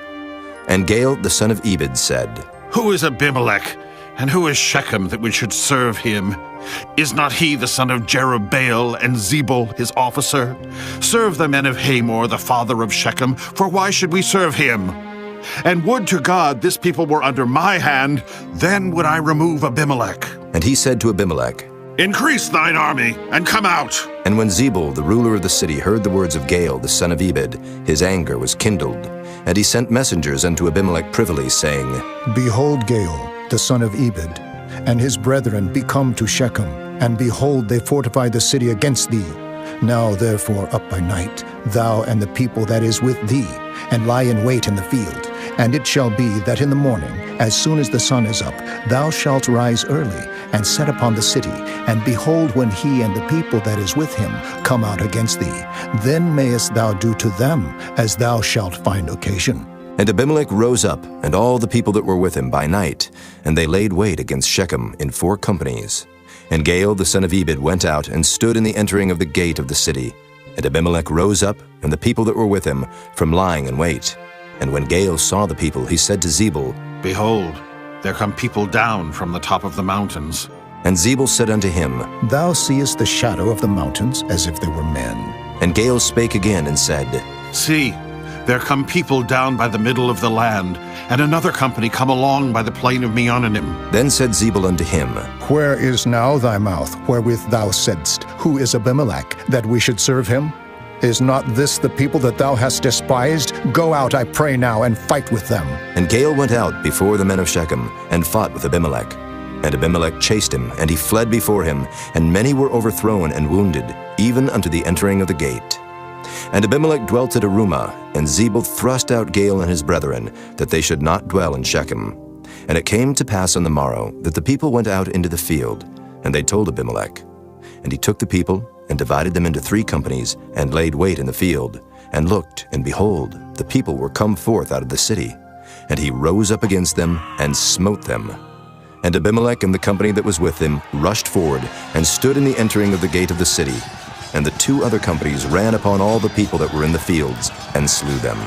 And Gaal, the son of Ebed, said, Who is Abimelech, and who is Shechem that we should serve him? Is not he the son of Jerubbaal, and Zebul his officer? Serve the men of Hamor, the father of Shechem, for why should we serve him? And would to God this people were under my hand, then would I remove Abimelech. And he said to Abimelech, Increase thine army, and come out. And when Zebul, the ruler of the city, heard the words of Gaal, the son of Ebed, his anger was kindled. And he sent messengers unto Abimelech privily, saying, Behold, Gaal, the son of Ebed, and his brethren be come to Shechem, and behold, they fortify the city against thee. Now therefore up by night, thou and the people that is with thee, and lie in wait in the field. And it shall be that in the morning, as soon as the sun is up, thou shalt rise early, and set upon the city. And behold, when he and the people that is with him come out against thee, then mayest thou do to them as thou shalt find occasion. And Abimelech rose up, and all the people that were with him by night, and they laid wait against Shechem in 4 companies. And Gaal, the son of Ebed, went out, and stood in the entering of the gate of the city. And Abimelech rose up, and the people that were with him, from lying in wait. And when Gaal saw the people, he said to Zebul, Behold, there come people down from the top of the mountains. And Zebul said unto him, Thou seest the shadow of the mountains, as if they were men. And Gaal spake again, and said, See, there come people down by the middle of the land, and another company come along by the plain of Meonanim. Then said Zebul unto him, Where is now thy mouth, wherewith thou saidst, Who is Abimelech, that we should serve him? Is not this the people that thou hast despised? Go out, I pray now, and fight with them. And Gaal went out before the men of Shechem, and fought with Abimelech. And Abimelech chased him, and he fled before him, and many were overthrown and wounded, even unto the entering of the gate. And Abimelech dwelt at Arumah, and Zebul thrust out Gaal and his brethren, that they should not dwell in Shechem. And it came to pass on the morrow, that the people went out into the field, and they told Abimelech. And he took the people, and divided them into 3 companies, and laid wait in the field, and looked, and behold, the people were come forth out of the city. And he rose up against them, and smote them. And Abimelech and the company that was with him rushed forward and stood in the entering of the gate of the city. And the 2 other companies ran upon all the people that were in the fields and slew them.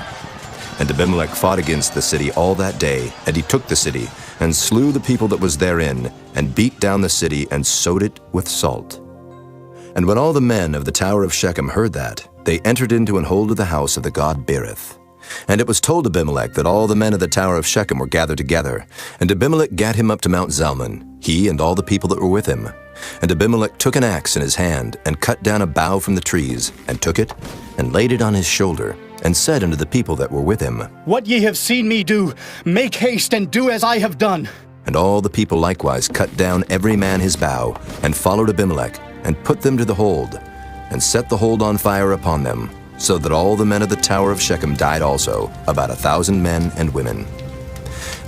And Abimelech fought against the city all that day, and he took the city, and slew the people that was therein, and beat down the city, and sowed it with salt. And when all the men of the tower of Shechem heard that, they entered into and hold of the house of the god Berith. And it was told Abimelech that all the men of the tower of Shechem were gathered together. And Abimelech gat him up to Mount Zalmon, he and all the people that were with him. And Abimelech took an axe in his hand, and cut down a bough from the trees, and took it, and laid it on his shoulder, and said unto the people that were with him, What ye have seen me do, make haste and do as I have done. And all the people likewise cut down every man his bough, and followed Abimelech, and put them to the hold, and set the hold on fire upon them, so that all the men of the tower of Shechem died also, about 1,000 men and women.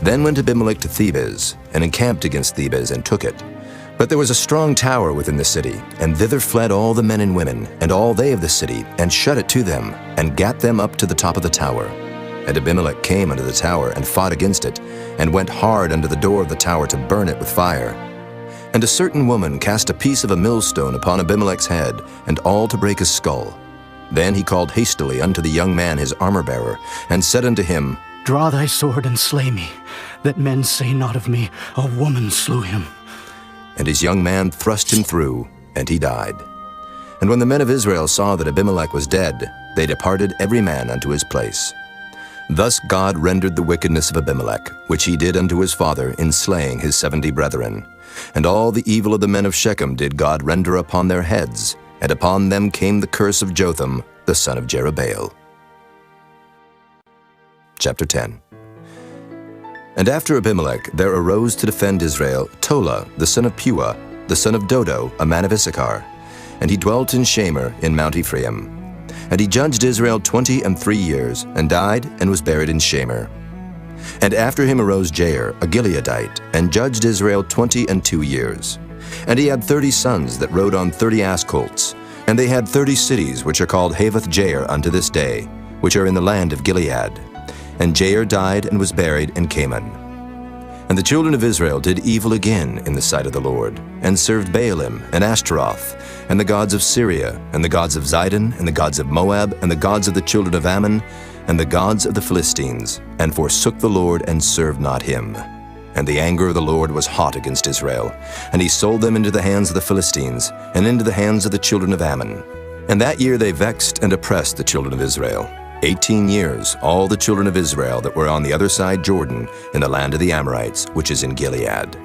Then went Abimelech to Thebez, and encamped against Thebez, and took it. But there was a strong tower within the city, and thither fled all the men and women, and all they of the city, and shut it to them, and gat them up to the top of the tower. And Abimelech came unto the tower, and fought against it, and went hard unto the door of the tower to burn it with fire. And a certain woman cast a piece of a millstone upon Abimelech's head, and all to break his skull. Then he called hastily unto the young man his armor-bearer, and said unto him, Draw thy sword and slay me, that men say not of me, A woman slew him. And his young man thrust him through, and he died. And when the men of Israel saw that Abimelech was dead, they departed every man unto his place. Thus God rendered the wickedness of Abimelech, which he did unto his father in slaying his 70 brethren. And all the evil of the men of Shechem did God render upon their heads, and upon them came the curse of Jotham, the son of Jerubbaal. Chapter 10. And after Abimelech there arose to defend Israel Tola, the son of Puah, the son of Dodo, a man of Issachar. And he dwelt in Shamer in Mount Ephraim. And he judged Israel 23 years, and died, and was buried in Shamer. And after him arose Jair, a Gileadite, and judged Israel 22 years. And he had 30 sons that rode on 30 ass colts. And they had 30 cities, which are called Havoth Jair unto this day, which are in the land of Gilead. And Jair died and was buried in Canaan. And the children of Israel did evil again in the sight of the Lord, and served Baalim and Ashtaroth, and the gods of Syria, and the gods of Zidon, and the gods of Moab, and the gods of the children of Ammon, and the gods of the Philistines, and forsook the Lord and served not him. And the anger of the Lord was hot against Israel, and he sold them into the hands of the Philistines, and into the hands of the children of Ammon. And that year they vexed and oppressed the children of Israel. 18 years, all the children of Israel that were on the other side Jordan, in the land of the Amorites, which is in Gilead.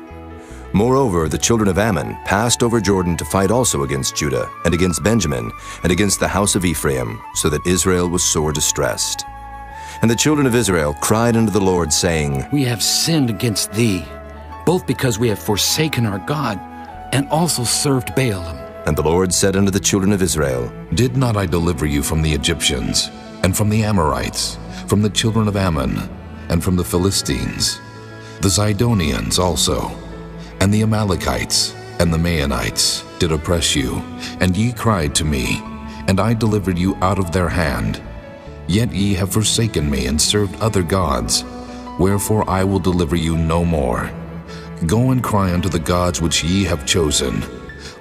Moreover, the children of Ammon passed over Jordan to fight also against Judah, and against Benjamin, and against the house of Ephraim, so that Israel was sore distressed. And the children of Israel cried unto the Lord, saying, We have sinned against thee, both because we have forsaken our God, and also served Baalim. And the Lord said unto the children of Israel, Did not I deliver you from the Egyptians, and from the Amorites, from the children of Ammon, and from the Philistines, the Zidonians also, and the Amalekites, and the Maonites did oppress you, and ye cried to me, and I delivered you out of their hand. Yet ye have forsaken me, and served other gods, wherefore I will deliver you no more. Go and cry unto the gods which ye have chosen.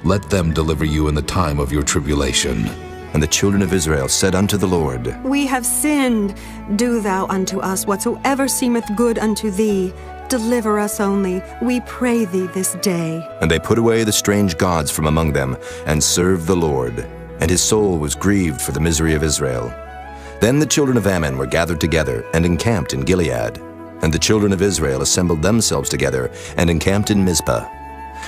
Let them deliver you in the time of your tribulation. And the children of Israel said unto the Lord, We have sinned. Do thou unto us whatsoever seemeth good unto thee. Deliver us only, we pray thee this day. And they put away the strange gods from among them, and served the Lord. And his soul was grieved for the misery of Israel. Then the children of Ammon were gathered together, and encamped in Gilead. And the children of Israel assembled themselves together, and encamped in Mizpah.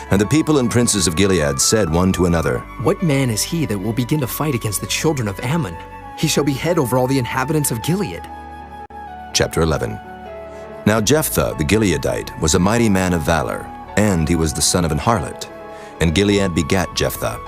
And the people and princes of Gilead said one to another, What man is he that will begin to fight against the children of Ammon? He shall be head over all the inhabitants of Gilead. Chapter 11. Now Jephthah the Gileadite was a mighty man of valor, and he was the son of an harlot. And Gilead begat Jephthah.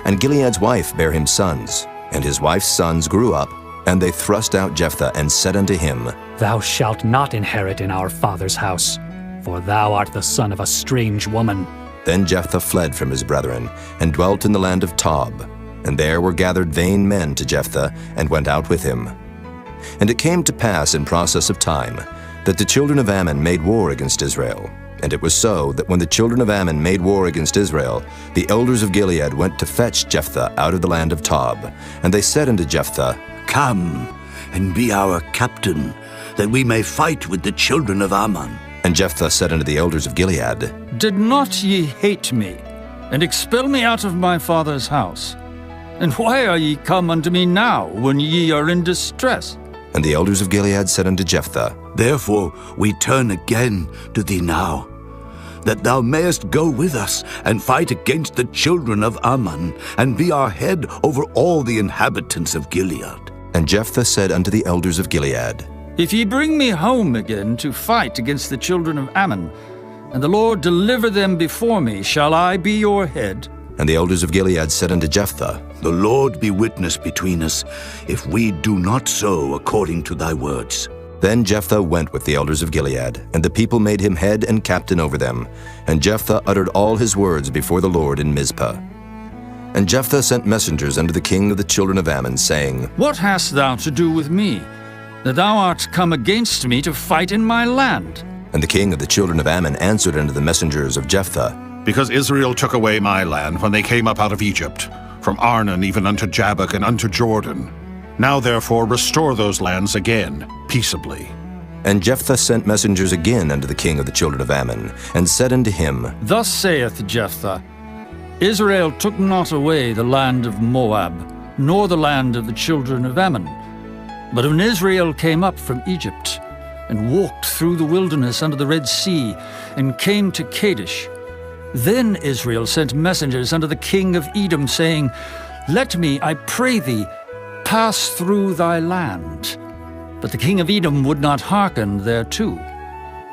And Gilead's wife bare him sons, and his wife's sons grew up, and they thrust out Jephthah, and said unto him, Thou shalt not inherit in our father's house, for thou art the son of a strange woman. Then Jephthah fled from his brethren, and dwelt in the land of Tob. And there were gathered vain men to Jephthah, and went out with him. And it came to pass in process of time, that the children of Ammon made war against Israel. And it was so that when the children of Ammon made war against Israel, the elders of Gilead went to fetch Jephthah out of the land of Tob. And they said unto Jephthah, Come, and be our captain, that we may fight with the children of Ammon. And Jephthah said unto the elders of Gilead, Did not ye hate me, and expel me out of my father's house? And why are ye come unto me now, when ye are in distress? And the elders of Gilead said unto Jephthah, Therefore we turn again to thee now, that thou mayest go with us and fight against the children of Ammon, and be our head over all the inhabitants of Gilead. And Jephthah said unto the elders of Gilead, If ye bring me home again to fight against the children of Ammon, and the Lord deliver them before me, shall I be your head? And the elders of Gilead said unto Jephthah, The Lord be witness between us, if we do not so according to thy words. Then Jephthah went with the elders of Gilead, and the people made him head and captain over them. And Jephthah uttered all his words before the Lord in Mizpah. And Jephthah sent messengers unto the king of the children of Ammon, saying, What hast thou to do with me, that thou art come against me to fight in my land? And the king of the children of Ammon answered unto the messengers of Jephthah, Because Israel took away my land when they came up out of Egypt, from Arnon even unto Jabbok and unto Jordan. Now therefore restore those lands again, peaceably. And Jephthah sent messengers again unto the king of the children of Ammon, and said unto him, Thus saith Jephthah, Israel took not away the land of Moab, nor the land of the children of Ammon. But when Israel came up from Egypt, and walked through the wilderness under the Red Sea, and came to Kadesh, then Israel sent messengers unto the king of Edom, saying, Let me, I pray thee, pass through thy land. But the king of Edom would not hearken thereto.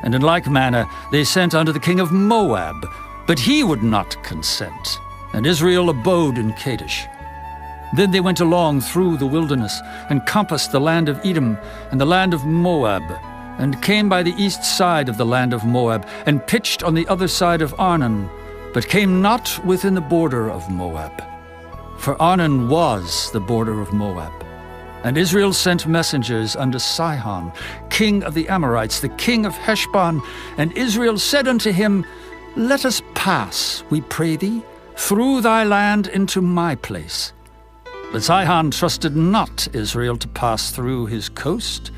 And in like manner they sent unto the king of Moab, but he would not consent. And Israel abode in Kadesh. Then they went along through the wilderness, and compassed the land of Edom and the land of Moab, and came by the east side of the land of Moab, and pitched on the other side of Arnon, but came not within the border of Moab. For Arnon was the border of Moab. And Israel sent messengers unto Sihon, king of the Amorites, the king of Heshbon. And Israel said unto him, Let us pass, we pray thee, through thy land into my place. But Sihon trusted not Israel to pass through his coast.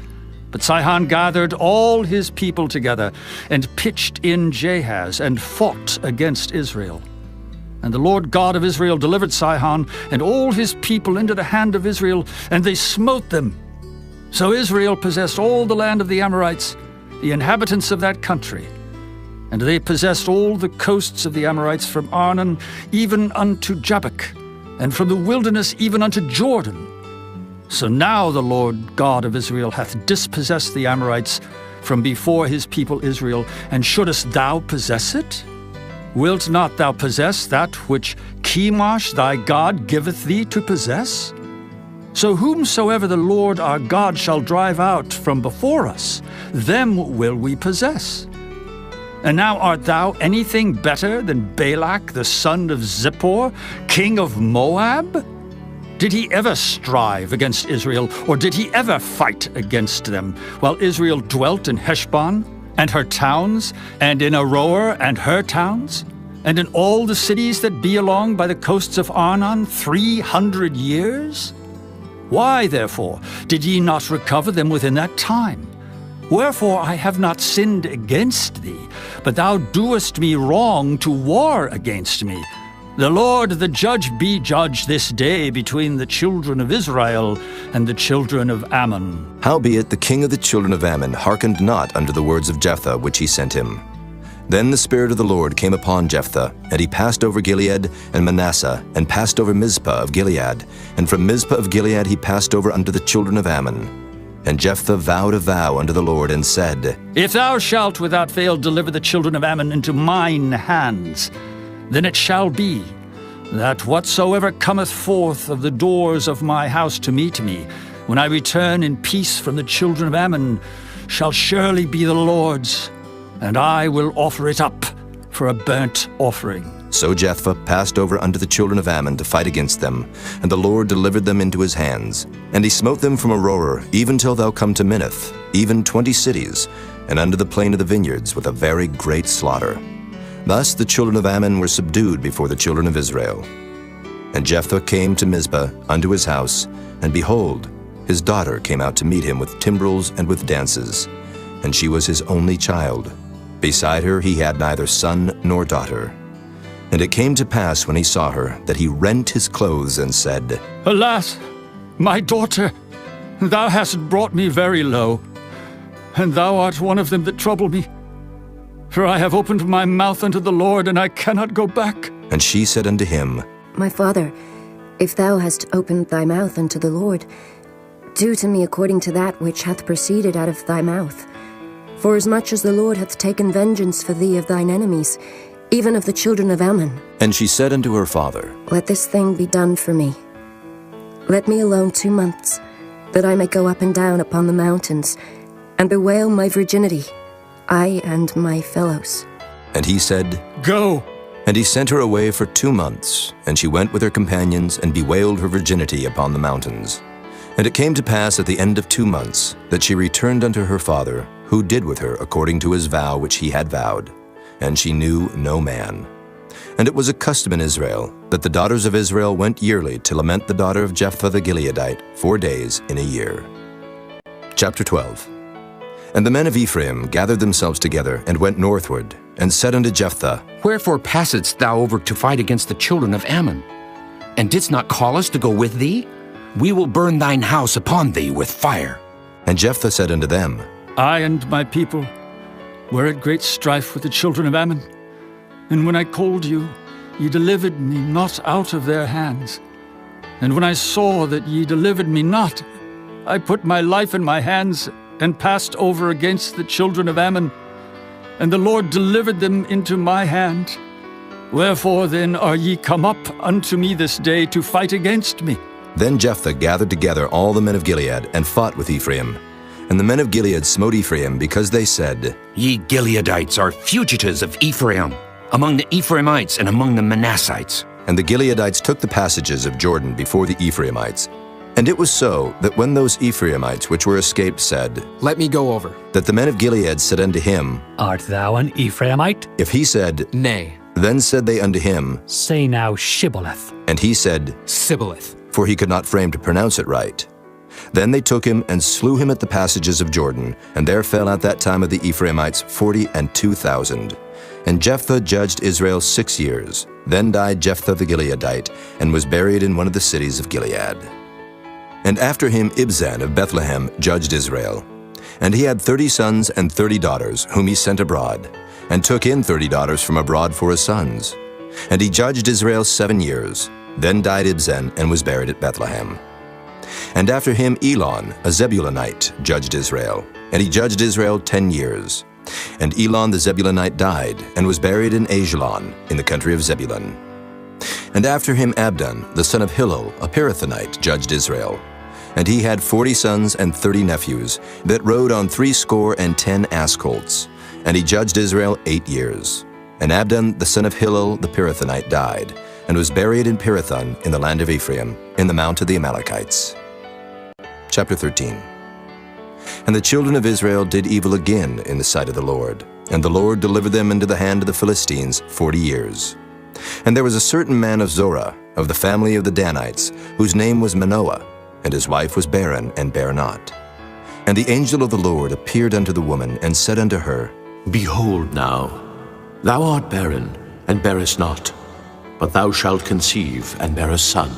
But Sihon gathered all his people together, and pitched in Jahaz, and fought against Israel. And the Lord God of Israel delivered Sihon and all his people into the hand of Israel, and they smote them. So Israel possessed all the land of the Amorites, the inhabitants of that country. And they possessed all the coasts of the Amorites from Arnon even unto Jabbok, and from the wilderness even unto Jordan. So now the Lord God of Israel hath dispossessed the Amorites from before his people Israel, and shouldest thou possess it? Wilt not thou possess that which Chemosh thy God giveth thee to possess? So whomsoever the Lord our God shall drive out from before us, them will we possess. And now art thou anything better than Balak the son of Zippor, king of Moab? Did he ever strive against Israel, or did he ever fight against them, while Israel dwelt in Heshbon and her towns, and in Aroer and her towns, and in all the cities that be along by the coasts of Arnon 300 years? Why, therefore, did ye not recover them within that time? Wherefore I have not sinned against thee, but thou doest me wrong to war against me. The Lord the judge be judge this day between the children of Israel and the children of Ammon. Howbeit the king of the children of Ammon hearkened not unto the words of Jephthah which he sent him. Then the Spirit of the Lord came upon Jephthah, and he passed over Gilead and Manasseh, and passed over Mizpah of Gilead, and from Mizpah of Gilead he passed over unto the children of Ammon. And Jephthah vowed a vow unto the Lord, and said, If thou shalt without fail deliver the children of Ammon into mine hands, then it shall be that whatsoever cometh forth of the doors of my house to meet me, when I return in peace from the children of Ammon, shall surely be the Lord's, and I will offer it up for a burnt offering. So Jephthah passed over unto the children of Ammon to fight against them, and the Lord delivered them into his hands. And he smote them from Aroer, even till thou come to Minnith, even 20 cities, and unto the plain of the vineyards, with a very great slaughter. Thus the children of Ammon were subdued before the children of Israel. And Jephthah came to Mizpah unto his house, and behold, his daughter came out to meet him with timbrels and with dances, and she was his only child. Beside her he had neither son nor daughter. And it came to pass when he saw her, that he rent his clothes and said, Alas, my daughter, thou hast brought me very low, and thou art one of them that trouble me. For I have opened my mouth unto the Lord, and I cannot go back. And she said unto him, My father, if thou hast opened thy mouth unto the Lord, do to me according to that which hath proceeded out of thy mouth. Forasmuch as the Lord hath taken vengeance for thee of thine enemies, even of the children of Ammon. And she said unto her father, Let this thing be done for me. Let me alone 2 months, that I may go up and down upon the mountains, and bewail my virginity, I and my fellows. And he said, Go. And he sent her away for 2 months, and she went with her companions, and bewailed her virginity upon the mountains. And it came to pass at the end of 2 months, that she returned unto her father, who did with her according to his vow which he had vowed. And she knew no man. And it was a custom in Israel, that the daughters of Israel went yearly to lament the daughter of Jephthah the Gileadite 4 days in a year. Chapter 12. And the men of Ephraim gathered themselves together, and went northward, and said unto Jephthah, Wherefore passedst thou over to fight against the children of Ammon? And didst not call us to go with thee? We will burn thine house upon thee with fire. And Jephthah said unto them, I and my people were at great strife with the children of Ammon. And when I called you, ye delivered me not out of their hands. And when I saw that ye delivered me not, I put my life in my hands, and passed over against the children of Ammon. And the Lord delivered them into my hand. Wherefore then are ye come up unto me this day to fight against me? Then Jephthah gathered together all the men of Gilead, and fought with Ephraim. And the men of Gilead smote Ephraim, because they said, Ye Gileadites are fugitives of Ephraim, among the Ephraimites and among the Manassites. And the Gileadites took the passages of Jordan before the Ephraimites. And it was so, that when those Ephraimites which were escaped said, Let me go over, that the men of Gilead said unto him, Art thou an Ephraimite? If he said, Nay. Then said they unto him, Say now Shibboleth. And he said, Sibboleth. For he could not frame to pronounce it right. Then they took him, and slew him at the passages of Jordan, and there fell at that time of the Ephraimites 42,000. And Jephthah judged Israel 6 years. Then died Jephthah the Gileadite, and was buried in one of the cities of Gilead. And after him Ibzan of Bethlehem judged Israel. And he had 30 sons and 30 daughters, whom he sent abroad, and took in 30 daughters from abroad for his sons. And he judged Israel 7 years. Then died Ibzan, and was buried at Bethlehem. And after him Eglon, a Zebulunite, judged Israel. And he judged Israel 10 years. And Eglon the Zebulunite died, and was buried in Ajalon, in the country of Zebulun. And after him Abdon, the son of Hillel, a Pirathonite, judged Israel. And he had 40 sons and 30 nephews, that rode on 70 ass colts. And he judged Israel 8 years. And Abdon, the son of Hillel, the Pirathonite, died, and was buried in Pirathon, in the land of Ephraim, in the mount of the Amalekites. Chapter 13. And the children of Israel did evil again in the sight of the Lord, and the Lord delivered them into the hand of the Philistines 40 years. And there was a certain man of Zorah, of the family of the Danites, whose name was Manoah, and his wife was barren, and bare not. And the angel of the Lord appeared unto the woman, and said unto her, Behold now, thou art barren, and bearest not, but thou shalt conceive, and bear a son.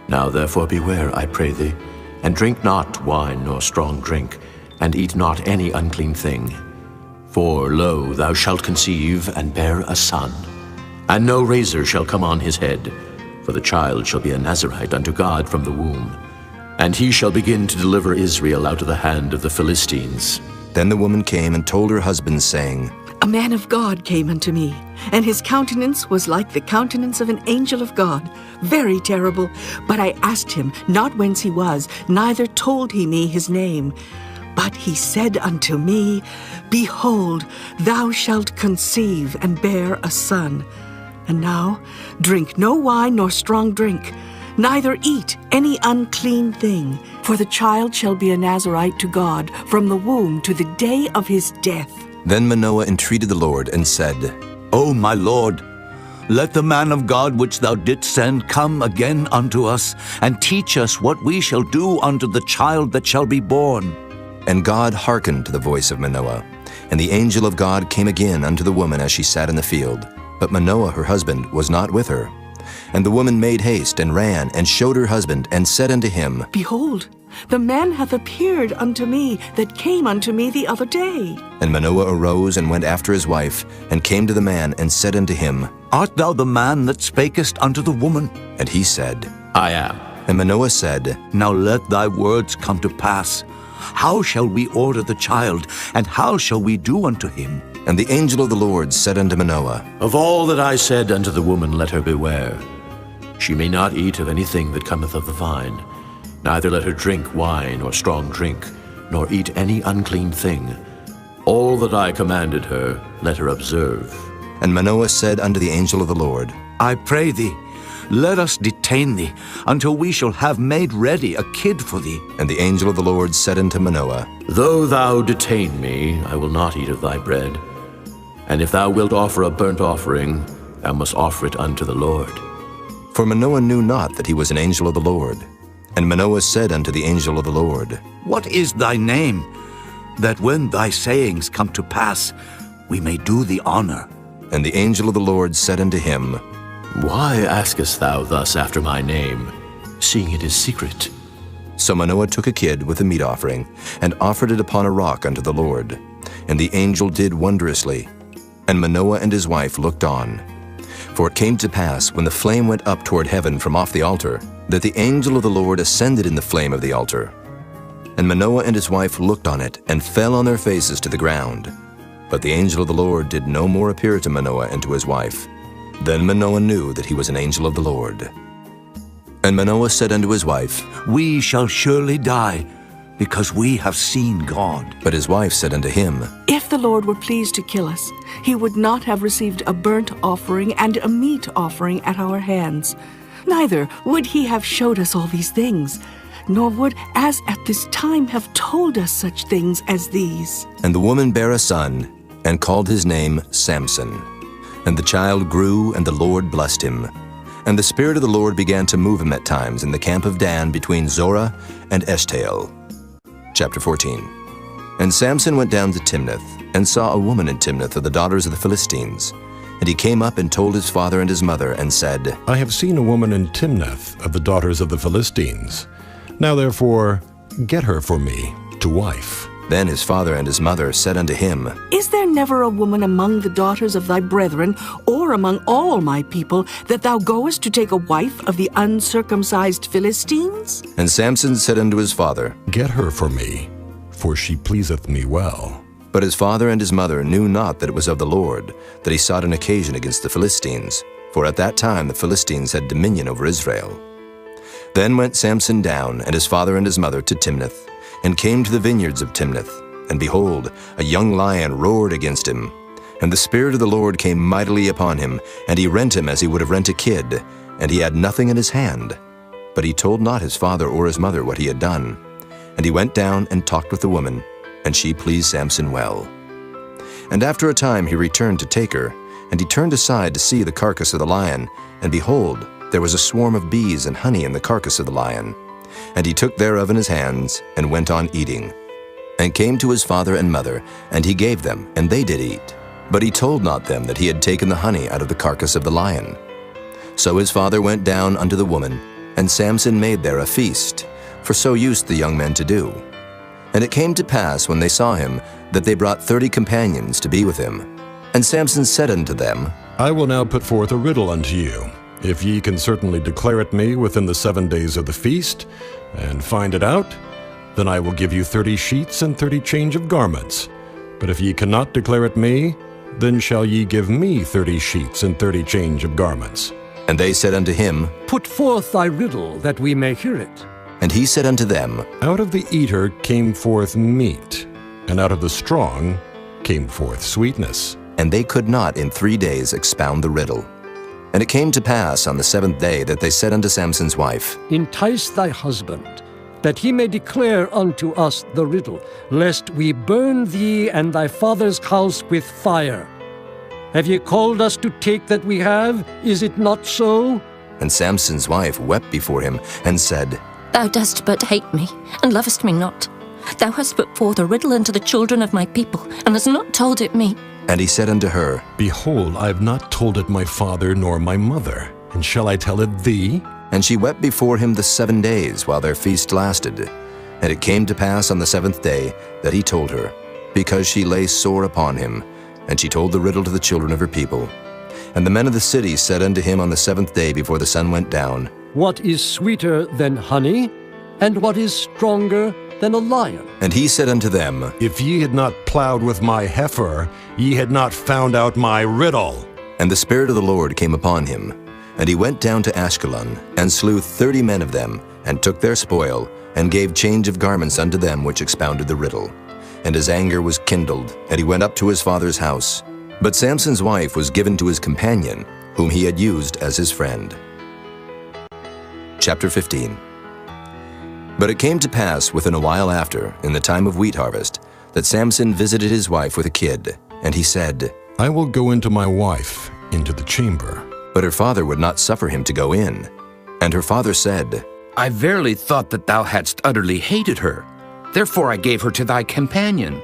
Now therefore beware, I pray thee, and drink not wine nor strong drink, and eat not any unclean thing. For, lo, thou shalt conceive, and bear a son. And no razor shall come on his head, for the child shall be a Nazarite unto God from the womb. And he shall begin to deliver Israel out of the hand of the Philistines. Then the woman came and told her husband, saying, A man of God came unto me, and his countenance was like the countenance of an angel of God, very terrible. But I asked him not whence he was, neither told he me his name. But he said unto me, Behold, thou shalt conceive, and bear a son, And now drink no wine nor strong drink, neither eat any unclean thing, for the child shall be a Nazirite to God from the womb to the day of his death. Then Manoah entreated the Lord and said, O my Lord, let the man of God which thou didst send come again unto us, and teach us what we shall do unto the child that shall be born. And God hearkened to the voice of Manoah. And the angel of God came again unto the woman as she sat in the field. But Manoah her husband was not with her. And the woman made haste, and ran, and showed her husband, and said unto him, Behold, the man hath appeared unto me that came unto me the other day. And Manoah arose and went after his wife, and came to the man, and said unto him, Art thou the man that spakest unto the woman? And he said, I am. And Manoah said, Now let thy words come to pass. How shall we order the child, and how shall we do unto him? And the angel of the Lord said unto Manoah, Of all that I said unto the woman, let her beware. She may not eat of anything that cometh of the vine, neither let her drink wine or strong drink, nor eat any unclean thing. All that I commanded her, let her observe. And Manoah said unto the angel of the Lord, I pray thee, let us detain thee, until we shall have made ready a kid for thee. And the angel of the Lord said unto Manoah, Though thou detain me, I will not eat of thy bread. And if thou wilt offer a burnt offering, thou must offer it unto the Lord. For Manoah knew not that he was an angel of the Lord. And Manoah said unto the angel of the Lord, What is thy name, that when thy sayings come to pass, we may do thee honor? And the angel of the Lord said unto him, Why askest thou thus after my name, seeing it is secret? So Manoah took a kid with a meat offering, and offered it upon a rock unto the Lord. And the angel did wondrously. And Manoah and his wife looked on. For it came to pass, when the flame went up toward heaven from off the altar, that the angel of the Lord ascended in the flame of the altar. And Manoah and his wife looked on it, and fell on their faces to the ground. But the angel of the Lord did no more appear to Manoah and to his wife. Then Manoah knew that he was an angel of the Lord. And Manoah said unto his wife, We shall surely die, because we have seen God. But his wife said unto him, If the Lord were pleased to kill us, he would not have received a burnt offering and a meat offering at our hands. Neither would he have showed us all these things, nor would, as at this time, have told us such things as these. And the woman bare a son, and called his name Samson. And the child grew, and the Lord blessed him. And the Spirit of the Lord began to move him at times in the camp of Dan between Zorah and Eshtaol. Chapter 14. And Samson went down to Timnath, and saw a woman in Timnath of the daughters of the Philistines. And he came up and told his father and his mother, and said, I have seen a woman in Timnath of the daughters of the Philistines. Now therefore, get her for me to wife. Then his father and his mother said unto him, Is there never a woman among the daughters of thy brethren, or among all my people, that thou goest to take a wife of the uncircumcised Philistines? And Samson said unto his father, Get her for me, for she pleaseth me well. But his father and his mother knew not that it was of the Lord, that he sought an occasion against the Philistines, for at that time the Philistines had dominion over Israel. Then went Samson down, and his father and his mother, to Timnath, and came to the vineyards of Timnath. And behold, a young lion roared against him. And the Spirit of the Lord came mightily upon him, and he rent him as he would have rent a kid, and he had nothing in his hand. But he told not his father or his mother what he had done. And he went down and talked with the woman, and she pleased Samson well. And after a time he returned to take her, and he turned aside to see the carcass of the lion, and behold, there was a swarm of bees and honey in the carcass of the lion. And he took thereof in his hands, and went on eating. And came to his father and mother, and he gave them, and they did eat. But he told not them that he had taken the honey out of the carcass of the lion. So his father went down unto the woman, and Samson made there a feast, for so used the young men to do. And it came to pass, when they saw him, that they brought 30 companions to be with him. And Samson said unto them, I will now put forth a riddle unto you. If ye can certainly declare it me within the 7 days of the feast, and find it out, then I will give you 30 sheets and 30 change of garments. But if ye cannot declare it me, then shall ye give me 30 sheets and 30 change of garments. And they said unto him, Put forth thy riddle, that we may hear it. And he said unto them, Out of the eater came forth meat, and out of the strong came forth sweetness. And they could not in 3 days expound the riddle. And it came to pass on the 7th day that they said unto Samson's wife, Entice thy husband, that he may declare unto us the riddle, lest we burn thee and thy father's house with fire. Have ye called us to take that we have? Is it not so? And Samson's wife wept before him, and said, Thou dost but hate me, and lovest me not. Thou hast put forth a riddle unto the children of my people, and hast not told it me. And he said unto her, Behold, I have not told it my father nor my mother, and shall I tell it thee? And she wept before him the 7 days while their feast lasted. And it came to pass on the 7th day that he told her, because she lay sore upon him. And she told the riddle to the children of her people. And the men of the city said unto him on the 7th day before the sun went down, What is sweeter than honey, and what is stronger than a lion? And he said unto them, If ye had not plowed with my heifer, ye had not found out my riddle. And the Spirit of the Lord came upon him. And he went down to Ashkelon, and slew 30 men of them, and took their spoil, and gave change of garments unto them which expounded the riddle. And his anger was kindled, and he went up to his father's house. But Samson's wife was given to his companion, whom he had used as his friend. Chapter 15. But it came to pass within a while after, in the time of wheat harvest, that Samson visited his wife with a kid. And he said, I will go into my wife, into the chamber. But her father would not suffer him to go in. And her father said, I verily thought that thou hadst utterly hated her. Therefore I gave her to thy companion.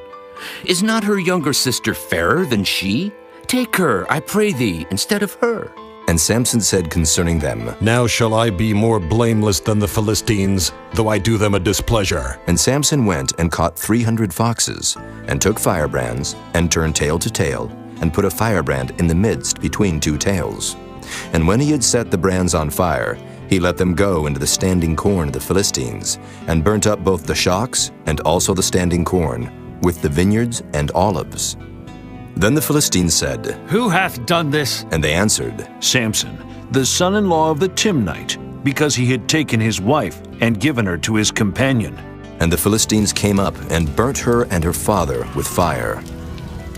Is not her younger sister fairer than she? Take her, I pray thee, instead of her. And Samson said concerning them, Now shall I be more blameless than the Philistines, though I do them a displeasure. And Samson went and caught 300 foxes, and took firebrands, and turned tail to tail, and put a firebrand in the midst between 2 tails. And when he had set the brands on fire, he let them go into the standing corn of the Philistines, and burnt up both the shocks and also the standing corn, with the vineyards and olives. Then the Philistines said, Who hath done this? And they answered, Samson, the son-in-law of the Timnite, because he had taken his wife and given her to his companion. And the Philistines came up and burnt her and her father with fire.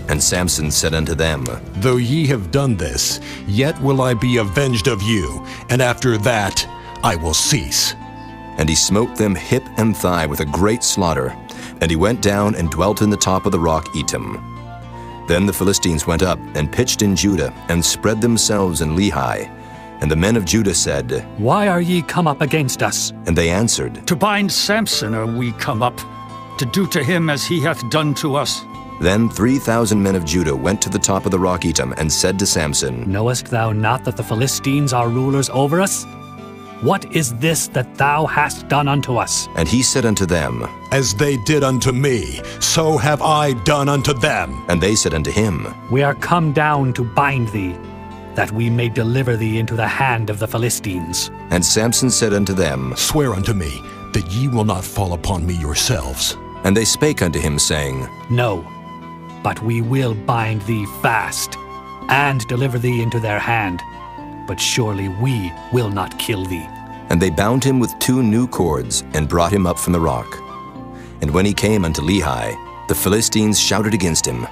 And Samson said unto them, Though ye have done this, yet will I be avenged of you, and after that I will cease. And he smote them hip and thigh with a great slaughter. And he went down and dwelt in the top of the rock Etam. Then the Philistines went up and pitched in Judah, and spread themselves in Lehi. And the men of Judah said, Why are ye come up against us? And they answered, To bind Samson are we come up, to do to him as he hath done to us. Then 3,000 men of Judah went to the top of the rock Etam, and said to Samson, Knowest thou not that the Philistines are rulers over us? What is this that thou hast done unto us? And he said unto them, As they did unto me, so have I done unto them. And they said unto him, We are come down to bind thee, that we may deliver thee into the hand of the Philistines. And Samson said unto them, Swear unto me that ye will not fall upon me yourselves. And they spake unto him, saying, No, but we will bind thee fast, and deliver thee into their hand. But surely we will not kill thee. And they bound him with 2 new cords, and brought him up from the rock. And when he came unto Lehi, the Philistines shouted against him.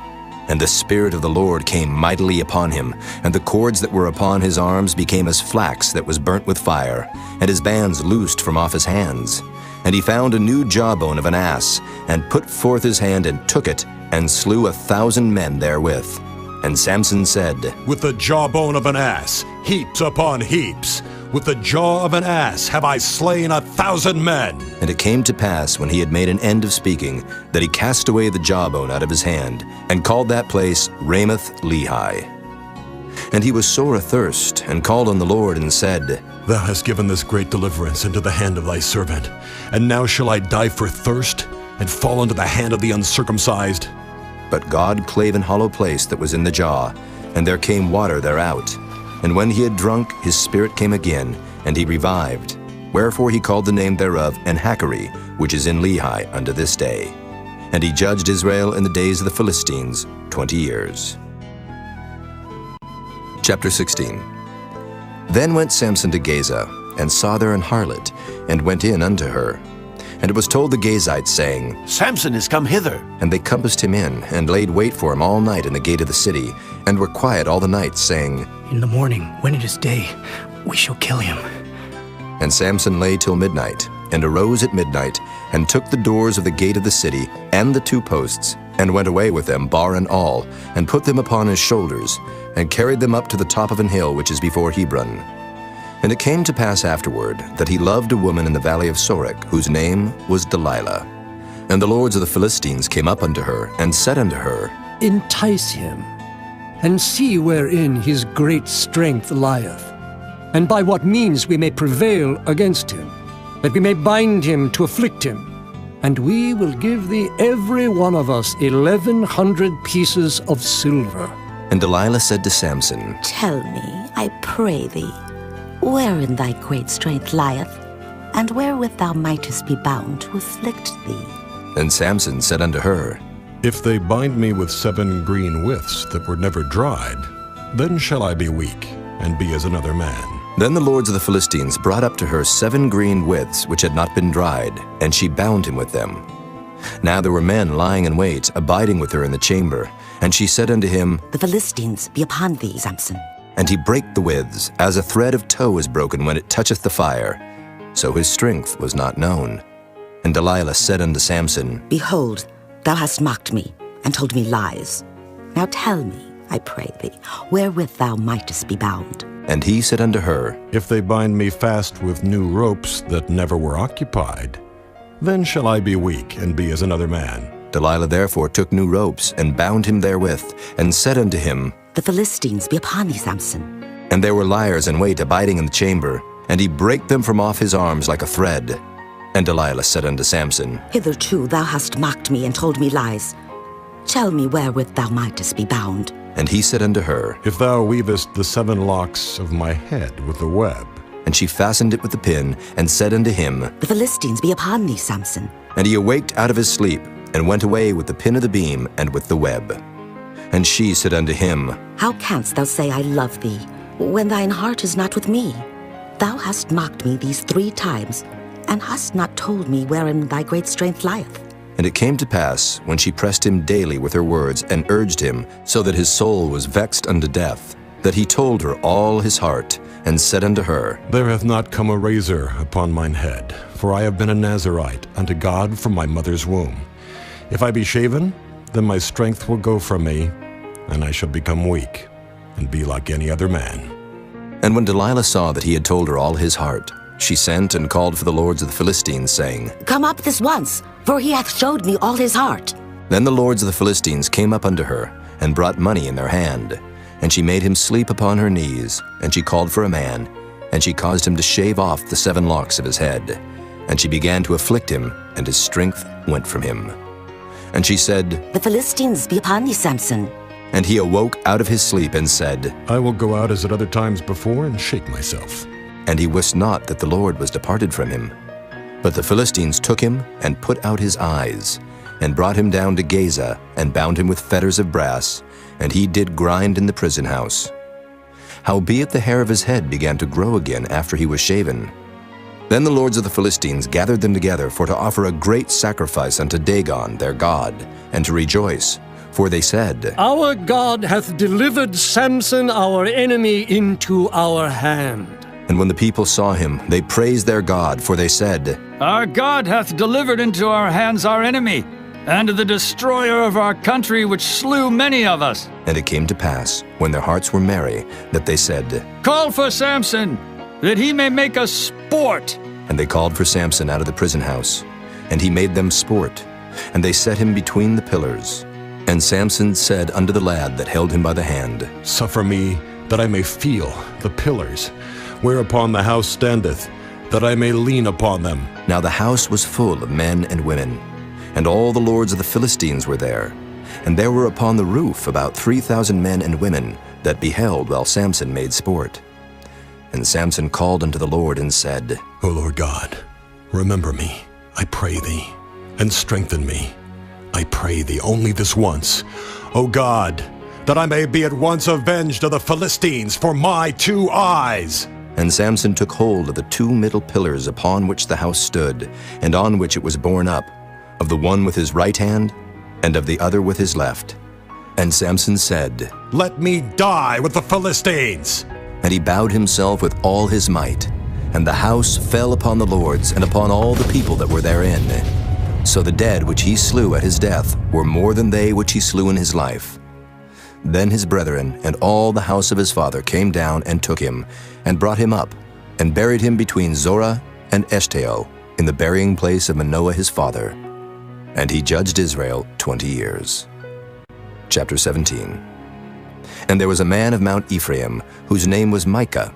And the Spirit of the Lord came mightily upon him, and the cords that were upon his arms became as flax that was burnt with fire, and his bands loosed from off his hands. And he found a new jawbone of an ass, and put forth his hand and took it, and slew 1,000 men therewith. And Samson said, With the jawbone of an ass, heaps upon heaps. With the jaw of an ass have I slain 1,000 men. And it came to pass, when he had made an end of speaking, that he cast away the jawbone out of his hand, and called that place Ramoth Lehi. And he was sore athirst, and called on the Lord, and said, Thou hast given this great deliverance into the hand of thy servant, and now shall I die for thirst, and fall into the hand of the uncircumcised? But God clave an hollow place that was in the jaw, and there came water thereout. And when he had drunk, his spirit came again, and he revived. Wherefore he called the name thereof Enhakkore, which is in Lehi unto this day. And he judged Israel in the days of the Philistines 20 years. Chapter 16. Then went Samson to Gaza, and saw there an harlot, and went in unto her. And it was told the Gazites, saying, Samson is come hither. And they compassed him in, and laid wait for him all night in the gate of the city, and were quiet all the night, saying, In the morning, when it is day, we shall kill him. And Samson lay till midnight, and arose at midnight, and took the doors of the gate of the city, and the 2 posts, and went away with them, bar and all, and put them upon his shoulders, and carried them up to the top of an hill which is before Hebron. And it came to pass afterward that he loved a woman in the valley of Sorek, whose name was Delilah. And the lords of the Philistines came up unto her, and said unto her, Entice him, and see wherein his great strength lieth, and by what means we may prevail against him, that we may bind him to afflict him. And we will give thee every one of us 1,100 pieces of silver. And Delilah said to Samson, Tell me, I pray thee, wherein thy great strength lieth, and wherewith thou mightest be bound to afflict thee. And Samson said unto her, If they bind me with 7 green withs that were never dried, then shall I be weak, and be as another man. Then the lords of the Philistines brought up to her 7 green withs which had not been dried, and she bound him with them. Now there were men lying in wait, abiding with her in the chamber. And she said unto him, The Philistines be upon thee, Samson. And he brake the withs, as a thread of tow is broken when it toucheth the fire. So his strength was not known. And Delilah said unto Samson, Behold, thou hast mocked me, and told me lies. Now tell me, I pray thee, wherewith thou mightest be bound. And he said unto her, If they bind me fast with new ropes that never were occupied, then shall I be weak, and be as another man. Delilah therefore took new ropes, and bound him therewith, and said unto him, The Philistines be upon thee, Samson. And there were liers in wait abiding in the chamber, and he brake them from off his arms like a thread. And Delilah said unto Samson, Hitherto thou hast mocked me, and told me lies. Tell me wherewith thou mightest be bound. And he said unto her, If thou weavest the 7 locks of my head with a web. And she fastened it with the pin, and said unto him, The Philistines be upon thee, Samson. And he awaked out of his sleep, and went away with the pin of the beam, and with the web. And she said unto him, How canst thou say, I love thee, when thine heart is not with me? Thou hast mocked me these 3 times, and hast not told me wherein thy great strength lieth. And it came to pass, when she pressed him daily with her words, and urged him, so that his soul was vexed unto death, that he told her all his heart, and said unto her, There hath not come a razor upon mine head, for I have been a Nazarite unto God from my mother's womb. If I be shaven, then my strength will go from me, and I shall become weak, and be like any other man. And when Delilah saw that he had told her all his heart, she sent and called for the lords of the Philistines, saying, Come up this once, for he hath showed me all his heart. Then the lords of the Philistines came up unto her, and brought money in their hand. And she made him sleep upon her knees, and she called for a man, and she caused him to shave off the 7 locks of his head. And she began to afflict him, and his strength went from him. And she said, The Philistines be upon thee, Samson. And he awoke out of his sleep, and said, I will go out as at other times before, and shake myself. And he wist not that the Lord was departed from him. But the Philistines took him, and put out his eyes, and brought him down to Gaza, and bound him with fetters of brass, and he did grind in the prison house. Howbeit the hair of his head began to grow again after he was shaven. Then the lords of the Philistines gathered them together for to offer a great sacrifice unto Dagon their god, and to rejoice. For they said, Our God hath delivered Samson our enemy into our hand. And when the people saw him, they praised their God, for they said, Our God hath delivered into our hands our enemy, and the destroyer of our country, which slew many of us. And it came to pass, when their hearts were merry, that they said, Call for Samson, that he may make us sport. And they called for Samson out of the prison house, and he made them sport, and they set him between the pillars. And Samson said unto the lad that held him by the hand, Suffer me, that I may feel the pillars, whereupon the house standeth, that I may lean upon them. Now the house was full of men and women, and all the lords of the Philistines were there. And there were upon the roof about 3,000 men and women that beheld while Samson made sport. And Samson called unto the Lord and said, O Lord God, remember me, I pray thee, and strengthen me. I pray thee only this once, O God, that I may be at once avenged of the Philistines for my 2 eyes. And Samson took hold of the 2 middle pillars upon which the house stood, and on which it was borne up, of the one with his right hand, and of the other with his left. And Samson said, "Let me die with the Philistines." And he bowed himself with all his might. And the house fell upon the lords and upon all the people that were therein. So the dead which he slew at his death were more than they which he slew in his life. Then his brethren and all the house of his father came down and took him, and brought him up, and buried him between Zorah and Eshtaol, in the burying place of Manoah his father. And he judged Israel 20 years. Chapter 17. And there was a man of Mount Ephraim, whose name was Micah.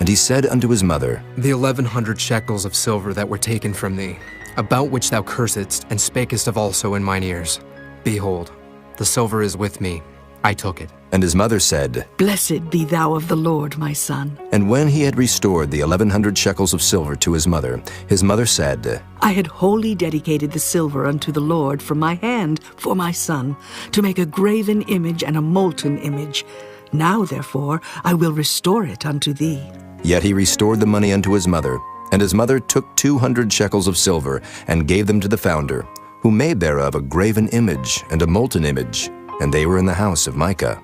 And he said unto his mother, The 1,100 shekels of silver that were taken from thee, about which thou cursedst, and spakest of also in mine ears. Behold, the silver is with me. I took it. And his mother said, Blessed be thou of the Lord, my son. And when he had restored the 1,100 shekels of silver to his mother said, I had wholly dedicated the silver unto the Lord from my hand for my son, to make a graven image and a molten image. Now, therefore, I will restore it unto thee. Yet he restored the money unto his mother, and his mother took 200 shekels of silver, and gave them to the founder, who made thereof a graven image and a molten image, and they were in the house of Micah.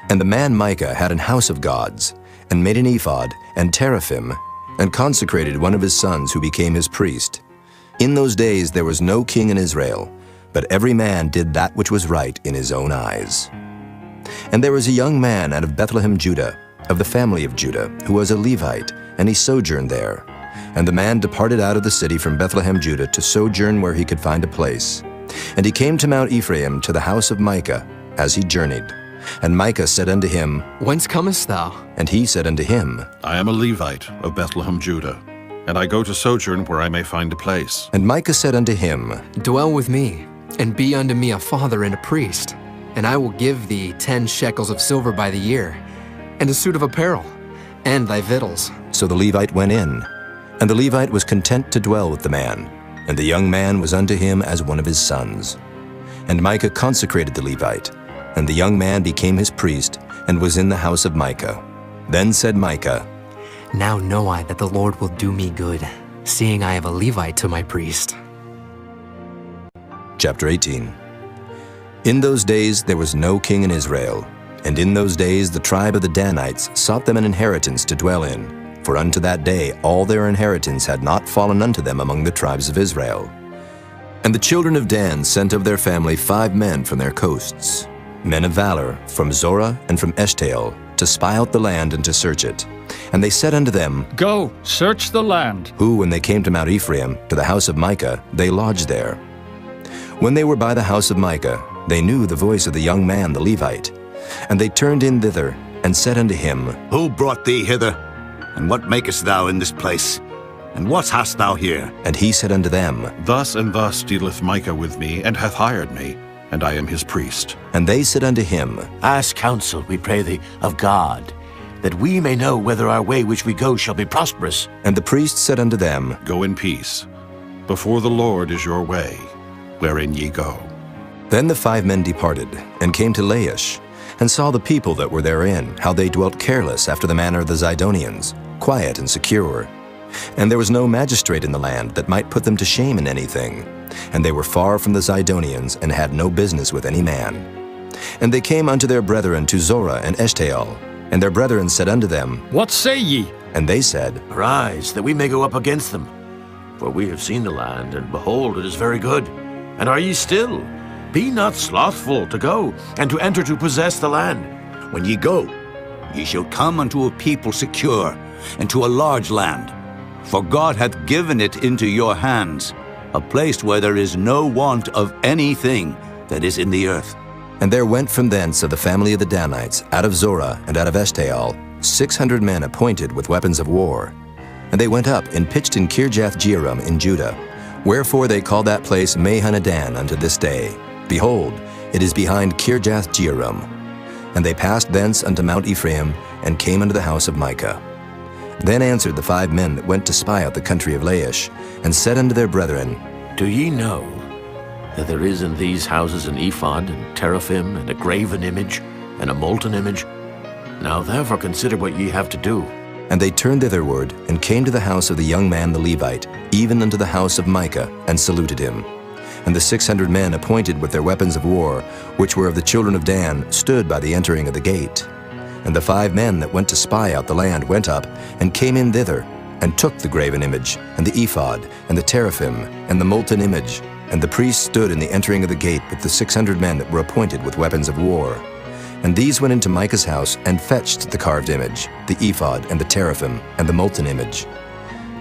And the man Micah had an house of gods, and made an ephod and teraphim, and consecrated one of his sons who became his priest. In those days there was no king in Israel, but every man did that which was right in his own eyes. And there was a young man out of Bethlehem, Judah, of the family of Judah, who was a Levite, and he sojourned there. And the man departed out of the city from Bethlehem, Judah, to sojourn where he could find a place. And he came to Mount Ephraim, to the house of Micah, as he journeyed. And Micah said unto him, Whence comest thou? And he said unto him, I am a Levite of Bethlehem, Judah, and I go to sojourn where I may find a place. And Micah said unto him, Dwell with me, and be unto me a father and a priest, and I will give thee 10 shekels of silver by the year, and a suit of apparel, and thy victuals. So the Levite went in, and the Levite was content to dwell with the man, and the young man was unto him as one of his sons. And Micah consecrated the Levite, and the young man became his priest, and was in the house of Micah. Then said Micah, Now know I that the Lord will do me good, seeing I have a Levite to my priest. Chapter 18. In those days there was no king in Israel, and in those days the tribe of the Danites sought them an inheritance to dwell in, for unto that day all their inheritance had not fallen unto them among the tribes of Israel. And the children of Dan sent of their family 5 men from their coasts, men of valor, from Zorah and from Eshtaol, to spy out the land and to search it. And they said unto them, Go, search the land. Who, when they came to Mount Ephraim, to the house of Micah, they lodged there. When they were by the house of Micah, they knew the voice of the young man the Levite. And they turned in thither, and said unto him, Who brought thee hither? And what makest thou in this place? And what hast thou here? And he said unto them, Thus and thus dealeth Micah with me, and hath hired me, and I am his priest. And they said unto him, Ask counsel, we pray thee, of God, that we may know whether our way which we go shall be prosperous. And the priest said unto them, Go in peace. Before the Lord is your way, wherein ye go. Then the 5 men departed, and came to Laish, and saw the people that were therein, how they dwelt careless after the manner of the Zidonians, quiet and secure. And there was no magistrate in the land that might put them to shame in anything. And they were far from the Zidonians, and had no business with any man. And they came unto their brethren to Zorah and Eshtaol. And their brethren said unto them, What say ye? And they said, Arise, that we may go up against them. For we have seen the land, and behold, it is very good. And are ye still? Be not slothful to go, and to enter to possess the land. When ye go, ye shall come unto a people secure, and to a large land. For God hath given it into your hands, a place where there is no want of anything that is in the earth. And there went from thence of the family of the Danites, out of Zorah and out of Eshtaol, 600 men appointed with weapons of war. And they went up and pitched in Kirjath-jearim in Judah. Wherefore they call that place Mahanadan unto this day. Behold, it is behind Kirjath-jearim. And they passed thence unto Mount Ephraim, and came unto the house of Micah. Then answered the 5 men that went to spy out the country of Laish, and said unto their brethren, Do ye know that there is in these houses an ephod, and teraphim, and a graven image, and a molten image? Now therefore consider what ye have to do. And they turned thitherward, and came to the house of the young man the Levite, even unto the house of Micah, and saluted him. And the 600 men appointed with their weapons of war, which were of the children of Dan, stood by the entering of the gate. And the 5 men that went to spy out the land went up, and came in thither, and took the graven image, and the ephod, and the teraphim, and the molten image. And the priests stood in the entering of the gate with the 600 men that were appointed with weapons of war. And these went into Micah's house, and fetched the carved image, the ephod, and the teraphim, and the molten image.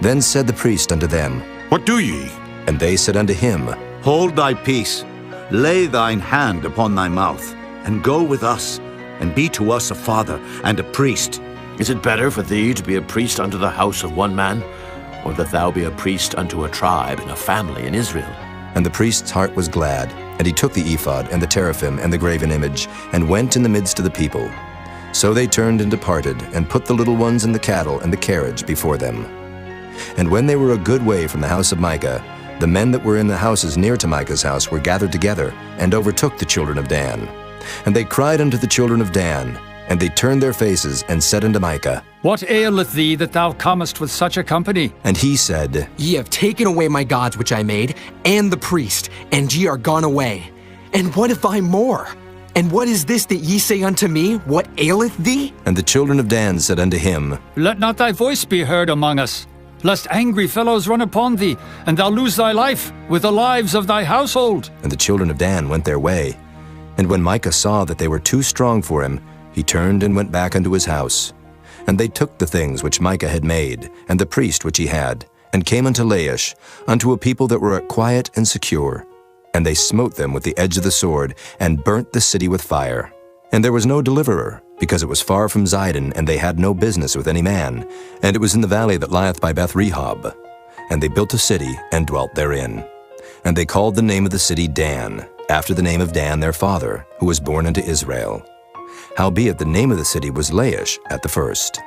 Then said the priest unto them, What do ye? And they said unto him, Hold thy peace, lay thine hand upon thy mouth, and go with us, and be to us a father and a priest. Is it better for thee to be a priest unto the house of one man, or that thou be a priest unto a tribe and a family in Israel? And the priest's heart was glad, and he took the ephod, and the teraphim, and the graven image, and went in the midst of the people. So they turned and departed, and put the little ones and the cattle and the carriage before them. And when they were a good way from the house of Micah, the men that were in the houses near to Micah's house were gathered together, and overtook the children of Dan. And they cried unto the children of Dan, and they turned their faces, and said unto Micah, What aileth thee that thou comest with such a company? And he said, Ye have taken away my gods which I made, and the priest, and ye are gone away. And what if I more? And what is this that ye say unto me? What aileth thee? And the children of Dan said unto him, Let not thy voice be heard among us, lest angry fellows run upon thee, and thou lose thy life with the lives of thy household. And the children of Dan went their way. And when Micah saw that they were too strong for him, he turned and went back unto his house. And they took the things which Micah had made, and the priest which he had, and came unto Laish, unto a people that were quiet and secure. And they smote them with the edge of the sword, and burnt the city with fire. And there was no deliverer, because it was far from Zidon, and they had no business with any man. And it was in the valley that lieth by Beth-rehob. And they built a city, and dwelt therein. And they called the name of the city Dan, after the name of Dan their father, who was born unto Israel. Howbeit the name of the city was Laish at the first.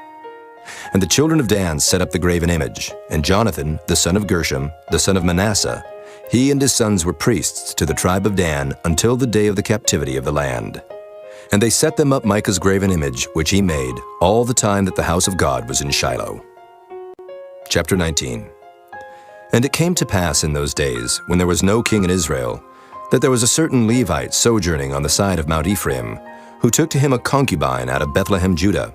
And the children of Dan set up the graven image, and Jonathan, the son of Gershom, the son of Manasseh, he and his sons were priests to the tribe of Dan until the day of the captivity of the land. And they set them up Micah's graven image, which he made, all the time that the house of God was in Shiloh. Chapter 19. And it came to pass in those days, when there was no king in Israel, that there was a certain Levite sojourning on the side of Mount Ephraim, who took to him a concubine out of Bethlehem, Judah.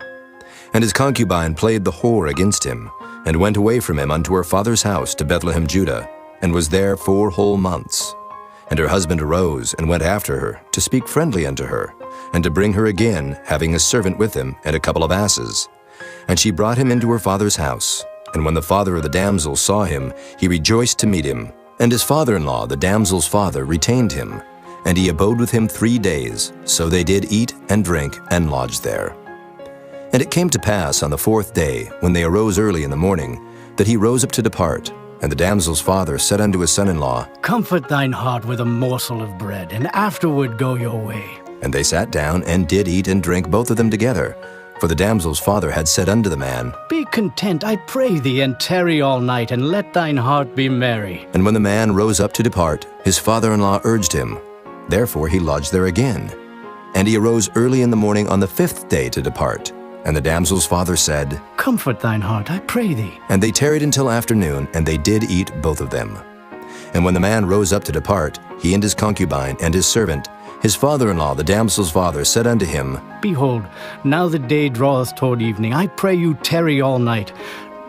And his concubine played the whore against him, and went away from him unto her father's house to Bethlehem, Judah, and was there 4 whole months. And her husband arose, and went after her, to speak friendly unto her, and to bring her again, having a servant with him, and a couple of asses. And she brought him into her father's house. And when the father of the damsel saw him, he rejoiced to meet him. And his father-in-law, the damsel's father, retained him. And he abode with him 3 days. So they did eat and drink, and lodged there. And it came to pass on the 4th day, when they arose early in the morning, that he rose up to depart. And the damsel's father said unto his son-in-law, Comfort thine heart with a morsel of bread, and afterward go your way. And they sat down, and did eat and drink both of them together. For the damsel's father had said unto the man, Be content, I pray thee, and tarry all night, and let thine heart be merry. And when the man rose up to depart, his father-in-law urged him. Therefore he lodged there again. And he arose early in the morning on the 5th day to depart. And the damsel's father said, Comfort thine heart, I pray thee. And they tarried until afternoon, and they did eat both of them. And when the man rose up to depart, he and his concubine and his servant, his father-in-law, the damsel's father, said unto him, Behold, now the day draweth toward evening. I pray you tarry all night.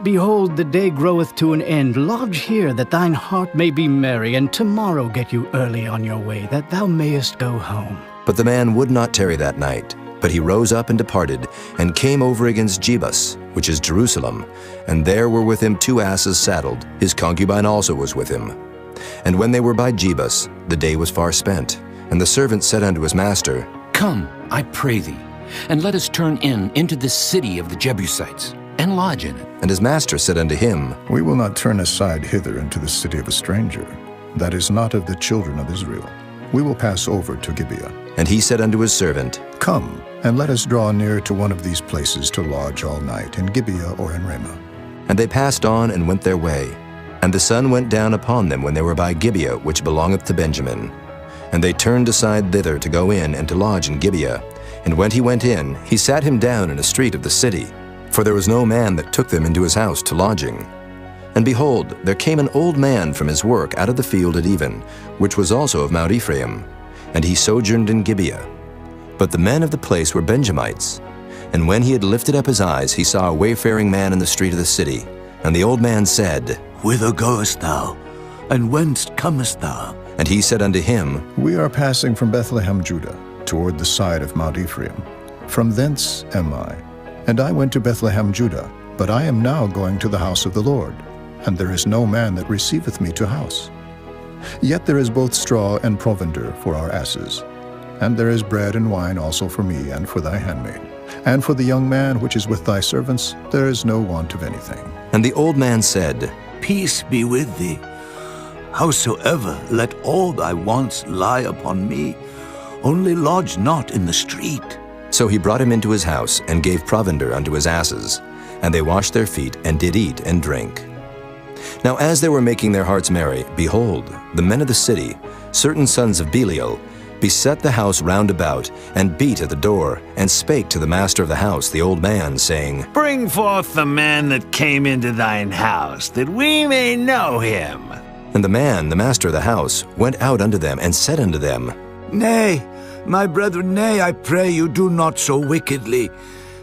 Behold, the day groweth to an end. Lodge here, that thine heart may be merry, and tomorrow get you early on your way, that thou mayest go home. But the man would not tarry that night. But he rose up and departed, and came over against Jebus, which is Jerusalem. And there were with him 2 asses saddled. His concubine also was with him. And when they were by Jebus, the day was far spent. And the servant said unto his master, Come, I pray thee, and let us turn into this city of the Jebusites, and lodge in it. And his master said unto him, We will not turn aside hither into the city of a stranger, that is not of the children of Israel. We will pass over to Gibeah. And he said unto his servant, Come, and let us draw near to one of these places to lodge all night, in Gibeah or in Ramah. And they passed on and went their way. And the sun went down upon them when they were by Gibeah, which belongeth to Benjamin. And they turned aside thither to go in and to lodge in Gibeah. And when he went in, he sat him down in a street of the city, for there was no man that took them into his house to lodging. And behold, there came an old man from his work out of the field at even, which was also of Mount Ephraim, and he sojourned in Gibeah. But the men of the place were Benjamites. And when he had lifted up his eyes, he saw a wayfaring man in the street of the city. And the old man said, Whither goest thou? And whence comest thou? And he said unto him, We are passing from Bethlehem, Judah, toward the side of Mount Ephraim. From thence am I. And I went to Bethlehem, Judah, but I am now going to the house of the Lord, and there is no man that receiveth me to house. Yet there is both straw and provender for our asses, and there is bread and wine also for me and for thy handmaid. And for the young man which is with thy servants, there is no want of anything. And the old man said, Peace be with thee. Howsoever, let all thy wants lie upon me, only lodge not in the street. So he brought him into his house, and gave provender unto his asses. And they washed their feet, and did eat and drink. Now as they were making their hearts merry, behold, the men of the city, certain sons of Belial, beset the house round about, and beat at the door, and spake to the master of the house, the old man, saying, Bring forth the man that came into thine house, that we may know him. And the man, the master of the house, went out unto them, and said unto them, Nay, my brethren, nay, I pray you, do not so wickedly.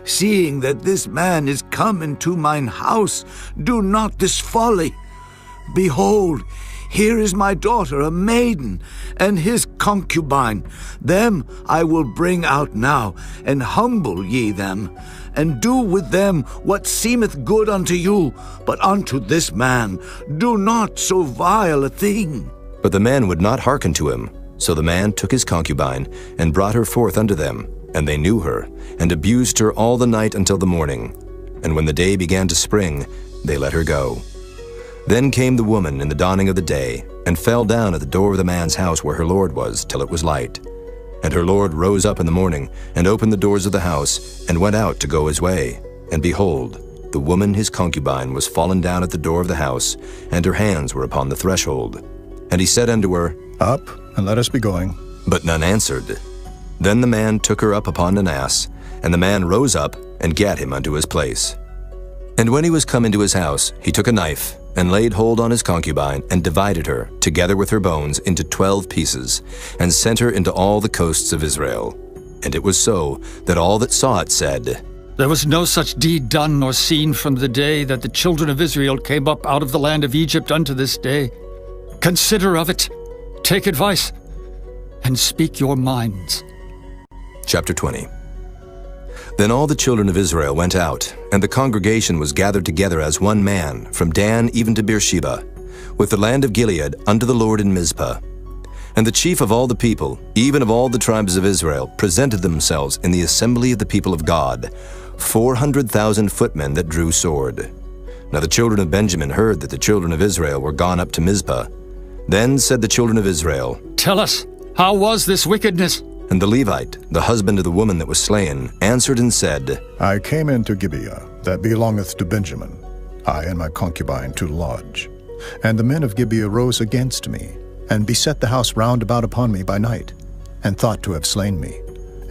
Seeing that this man is come into mine house, do not this folly. Behold, here is my daughter, a maiden, and his concubine. Them I will bring out now, and humble ye them, and do with them what seemeth good unto you, but unto this man do not so vile a thing. But the man would not hearken to him. So the man took his concubine, and brought her forth unto them, and they knew her, and abused her all the night until the morning. And when the day began to spring, they let her go. Then came the woman in the dawning of the day, and fell down at the door of the man's house where her lord was, till it was light. And her lord rose up in the morning, and opened the doors of the house, and went out to go his way. And behold, the woman his concubine was fallen down at the door of the house, and her hands were upon the threshold. And he said unto her, Up, and let us be going. But none answered. Then the man took her up upon an ass, and the man rose up, and gat him unto his place. And when he was come into his house, he took a knife, and laid hold on his concubine, and divided her, together with her bones, into 12 pieces, and sent her into all the coasts of Israel. And it was so, that all that saw it said, There was no such deed done nor seen from the day that the children of Israel came up out of the land of Egypt unto this day. Consider of it, take advice, and speak your minds. Chapter 20. Then all the children of Israel went out, and the congregation was gathered together as one man, from Dan even to Beersheba, with the land of Gilead unto the Lord in Mizpah. And the chief of all the people, even of all the tribes of Israel, presented themselves in the assembly of the people of God, 400,000 footmen that drew sword. Now the children of Benjamin heard that the children of Israel were gone up to Mizpah. Then said the children of Israel, Tell us, how was this wickedness? And the Levite, the husband of the woman that was slain, answered and said, I came into Gibeah, that belongeth to Benjamin, I and my concubine to lodge. And the men of Gibeah rose against me, and beset the house round about upon me by night, and thought to have slain me.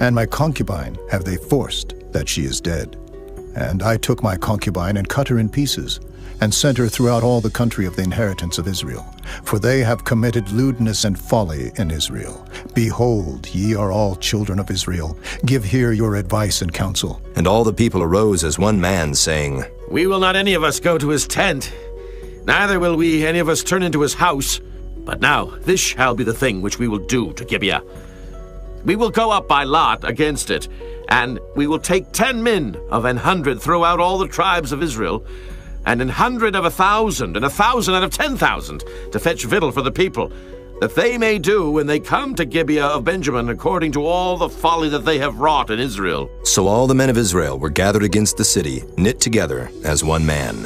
And my concubine have they forced, that she is dead. And I took my concubine and cut her in pieces, and sent her throughout all the country of the inheritance of Israel. For they have committed lewdness and folly in Israel. Behold, ye are all children of Israel. Give here your advice and counsel. And all the people arose as one man, saying, We will not any of us go to his tent, neither will we any of us turn into his house. But now this shall be the thing which we will do to Gibeah. We will go up by lot against it, and we will take 10 men of 100 throughout all the tribes of Israel, and 100 of 1,000, and 1,000 out of 10,000, to fetch victual for the people, that they may do when they come to Gibeah of Benjamin according to all the folly that they have wrought in Israel. So all the men of Israel were gathered against the city, knit together as one man.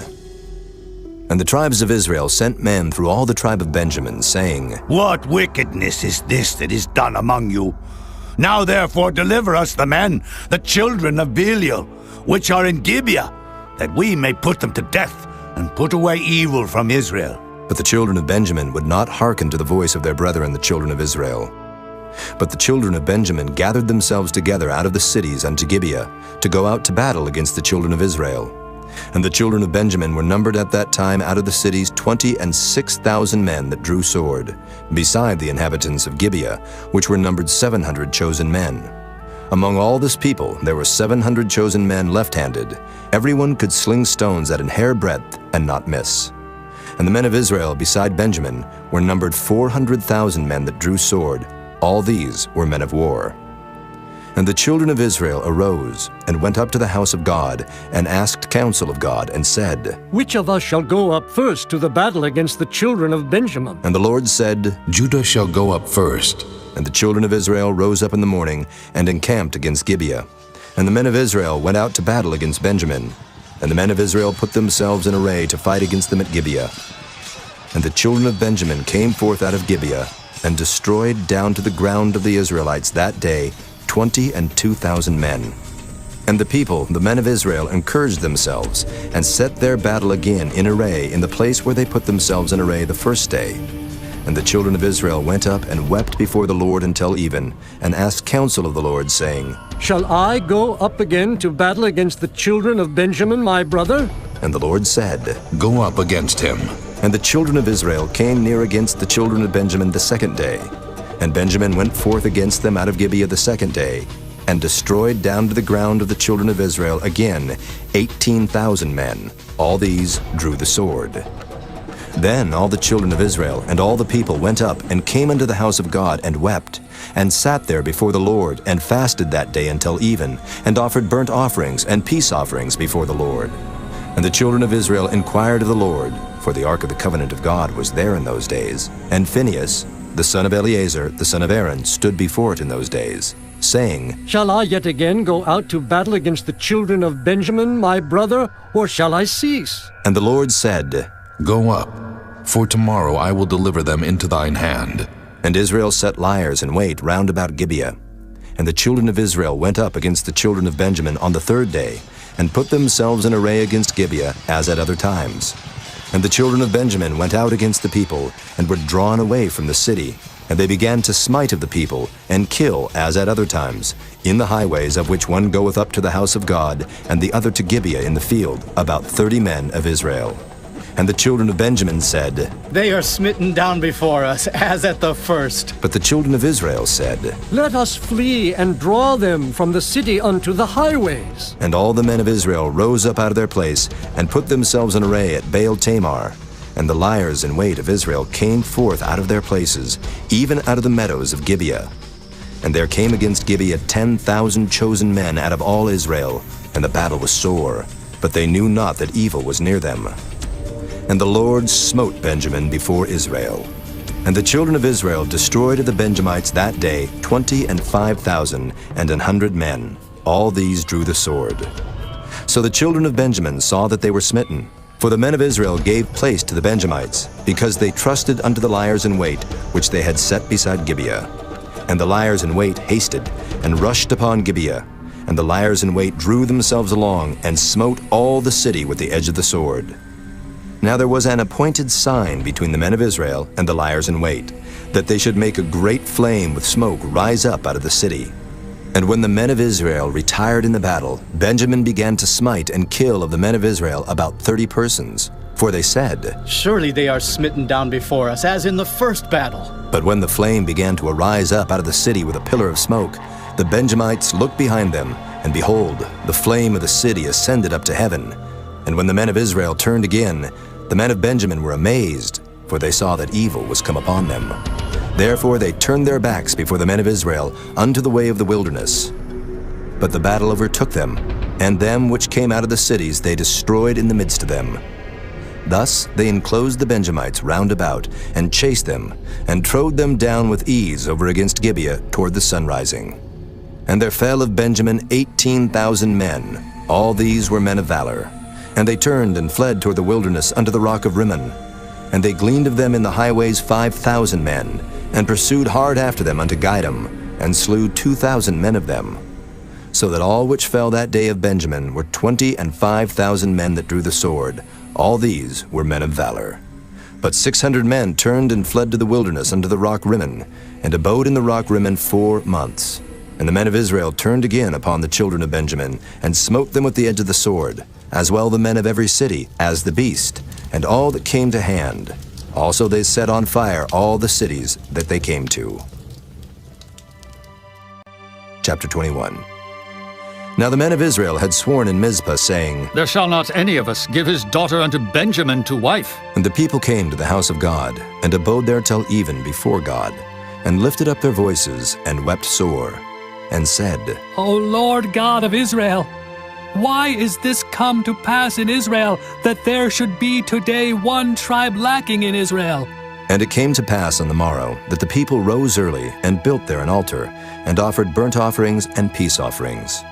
And the tribes of Israel sent men through all the tribe of Benjamin, saying, What wickedness is this that is done among you? Now therefore deliver us the men, the children of Belial, which are in Gibeah, that we may put them to death, and put away evil from Israel. But the children of Benjamin would not hearken to the voice of their brethren the children of Israel. But the children of Benjamin gathered themselves together out of the cities unto Gibeah, to go out to battle against the children of Israel. And the children of Benjamin were numbered at that time out of the cities 26,000 men that drew sword, beside the inhabitants of Gibeah, which were numbered 700 chosen men. Among all this people there were 700 chosen men left-handed. Everyone could sling stones at an hair breadth and not miss. And the men of Israel beside Benjamin were numbered 400,000 men that drew sword. All these were men of war. And the children of Israel arose and went up to the house of God and asked counsel of God and said, Which of us shall go up first to the battle against the children of Benjamin? And the Lord said, Judah shall go up first. And the children of Israel rose up in the morning and encamped against Gibeah. And the men of Israel went out to battle against Benjamin. And the men of Israel put themselves in array to fight against them at Gibeah. And the children of Benjamin came forth out of Gibeah and destroyed down to the ground of the Israelites that day 22,000 men. And the people, the men of Israel, encouraged themselves and set their battle again in array in the place where they put themselves in array the first day. And the children of Israel went up and wept before the Lord until even, and asked counsel of the Lord, saying, Shall I go up again to battle against the children of Benjamin, my brother? And the Lord said, Go up against him. And the children of Israel came near against the children of Benjamin the second day. And Benjamin went forth against them out of Gibeah the second day, and destroyed down to the ground of the children of Israel again 18,000 men. All these drew the sword. Then all the children of Israel and all the people went up and came unto the house of God and wept, and sat there before the Lord, and fasted that day until even, and offered burnt offerings and peace offerings before the Lord. And the children of Israel inquired of the Lord, for the ark of the covenant of God was there in those days. And Phinehas, the son of Eleazar, the son of Aaron, stood before it in those days, saying, Shall I yet again go out to battle against the children of Benjamin, my brother, or shall I cease? And the Lord said, Go up, for tomorrow I will deliver them into thine hand. And Israel set liers in wait round about Gibeah. And the children of Israel went up against the children of Benjamin on the third day, and put themselves in array against Gibeah, as at other times. And the children of Benjamin went out against the people, and were drawn away from the city. And they began to smite of the people, and kill, as at other times, in the highways, of which one goeth up to the house of God, and the other to Gibeah in the field, about 30 men of Israel. And the children of Benjamin said, They are smitten down before us, as at the first. But the children of Israel said, Let us flee and draw them from the city unto the highways. And all the men of Israel rose up out of their place, and put themselves in array at Baal Tamar. And the liers in wait of Israel came forth out of their places, even out of the meadows of Gibeah. And there came against Gibeah 10,000 chosen men out of all Israel, and the battle was sore, but they knew not that evil was near them. And the Lord smote Benjamin before Israel. And the children of Israel destroyed of the Benjamites that day 25,000 and 100 men. All these drew the sword. So the children of Benjamin saw that they were smitten. For the men of Israel gave place to the Benjamites, because they trusted unto the liers in wait, which they had set beside Gibeah. And the liers in wait hasted, and rushed upon Gibeah. And the liers in wait drew themselves along, and smote all the city with the edge of the sword. Now there was an appointed sign between the men of Israel and the liers in wait, that they should make a great flame with smoke rise up out of the city. And when the men of Israel retired in the battle, Benjamin began to smite and kill of the men of Israel about 30 persons. For they said, Surely they are smitten down before us, as in the first battle. But when the flame began to arise up out of the city with a pillar of smoke, the Benjamites looked behind them, and behold, the flame of the city ascended up to heaven. And when the men of Israel turned again, the men of Benjamin were amazed, for they saw that evil was come upon them. Therefore they turned their backs before the men of Israel unto the way of the wilderness. But the battle overtook them, and them which came out of the cities they destroyed in the midst of them. Thus they enclosed the Benjamites round about, and chased them, and trode them down with ease over against Gibeah toward the sunrising. And there fell of Benjamin 18,000 men. All these were men of valor. And they turned and fled toward the wilderness unto the rock of Rimmon. And they gleaned of them in the highways 5,000 men, and pursued hard after them unto Gideon, and slew 2,000 men of them. So that all which fell that day of Benjamin were 25,000 men that drew the sword. All these were men of valor. But 600 men turned and fled to the wilderness unto the rock Rimmon, and abode in the rock Rimmon 4 months. And the men of Israel turned again upon the children of Benjamin, and smote them with the edge of the sword, as well the men of every city, as the beast, and all that came to hand. Also they set on fire all the cities that they came to. Chapter 21. Now the men of Israel had sworn in Mizpah, saying, There shall not any of us give his daughter unto Benjamin to wife. And the people came to the house of God, and abode there till even before God, and lifted up their voices, and wept sore, and said, O Lord God of Israel, why is this come to pass in Israel, that there should be today one tribe lacking in Israel? And it came to pass on the morrow, that the people rose early, and built there an altar, and offered burnt offerings and peace offerings.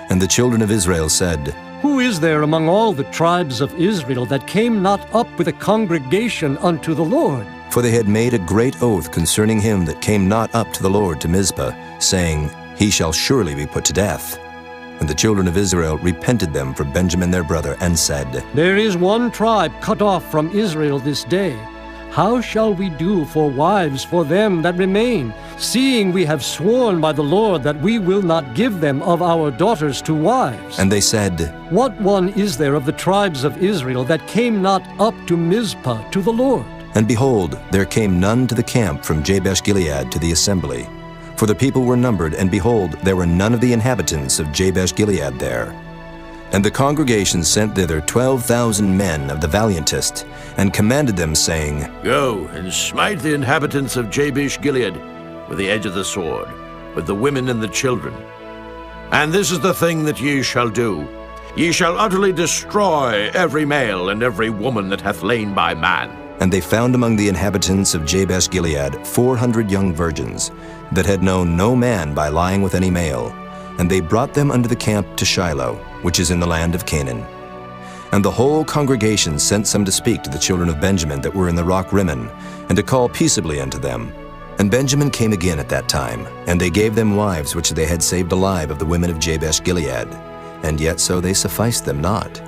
And the children of Israel said, Who is there among all the tribes of Israel that came not up with a congregation unto the Lord? For they had made a great oath concerning him that came not up to the Lord to Mizpah, saying, He shall surely be put to death. And the children of Israel repented them for Benjamin their brother, and said, There is one tribe cut off from Israel this day. How shall we do for wives for them that remain, seeing we have sworn by the Lord that we will not give them of our daughters to wives? And they said, What one is there of the tribes of Israel that came not up to Mizpah to the Lord? And behold, there came none to the camp from Jabesh-Gilead to the assembly. For the people were numbered, and behold, there were none of the inhabitants of Jabesh-Gilead there. And the congregation sent thither 12,000 men of the valiantest, and commanded them, saying, Go and smite the inhabitants of Jabesh-Gilead with the edge of the sword, with the women and the children. And this is the thing that ye shall do. Ye shall utterly destroy every male and every woman that hath lain by man. And they found among the inhabitants of Jabesh-Gilead 400 young virgins, that had known no man by lying with any male. And they brought them unto the camp to Shiloh, which is in the land of Canaan. And the whole congregation sent some to speak to the children of Benjamin that were in the rock Rimmon, and to call peaceably unto them. And Benjamin came again at that time, and they gave them wives which they had saved alive of the women of Jabesh-Gilead, and yet so they sufficed them not.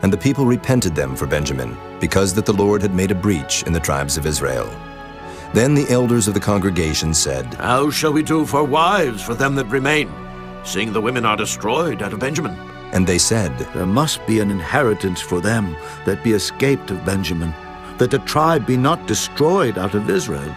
And the people repented them for Benjamin, because that the Lord had made a breach in the tribes of Israel. Then the elders of the congregation said, How shall we do for wives for them that remain, seeing the women are destroyed out of Benjamin? And they said, There must be an inheritance for them that be escaped of Benjamin, that the tribe be not destroyed out of Israel.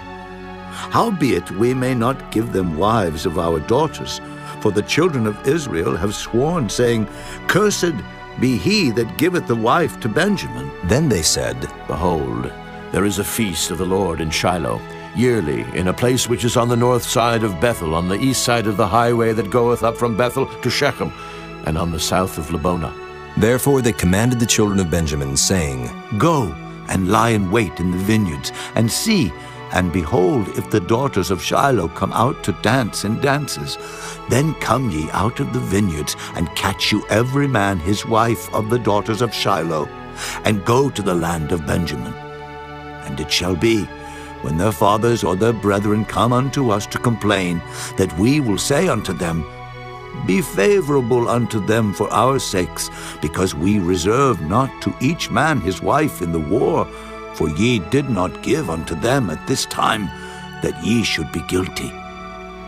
Howbeit we may not give them wives of our daughters, for the children of Israel have sworn, saying, Cursed be he that giveth the wife to Benjamin. Then they said, Behold, there is a feast of the Lord in Shiloh, yearly, in a place which is on the north side of Bethel, on the east side of the highway that goeth up from Bethel to Shechem, and on the south of Lebonah. Therefore they commanded the children of Benjamin, saying, Go and lie in wait in the vineyards, and see, and behold, if the daughters of Shiloh come out to dance in dances, then come ye out of the vineyards, and catch you every man his wife of the daughters of Shiloh, and go to the land of Benjamin. And it shall be, when their fathers or their brethren come unto us to complain, that we will say unto them, Be favorable unto them for our sakes, because we reserve not to each man his wife in the war, for ye did not give unto them at this time, that ye should be guilty.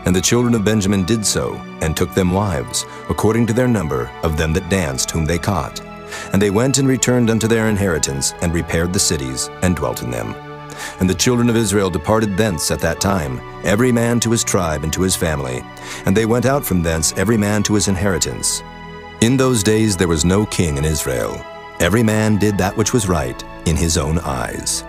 And the children of Benjamin did so, and took them wives, according to their number of them that danced, whom they caught. And they went and returned unto their inheritance, and repaired the cities, and dwelt in them. And the children of Israel departed thence at that time, every man to his tribe and to his family. And they went out from thence every man to his inheritance. In those days there was no king in Israel. Every man did that which was right in his own eyes.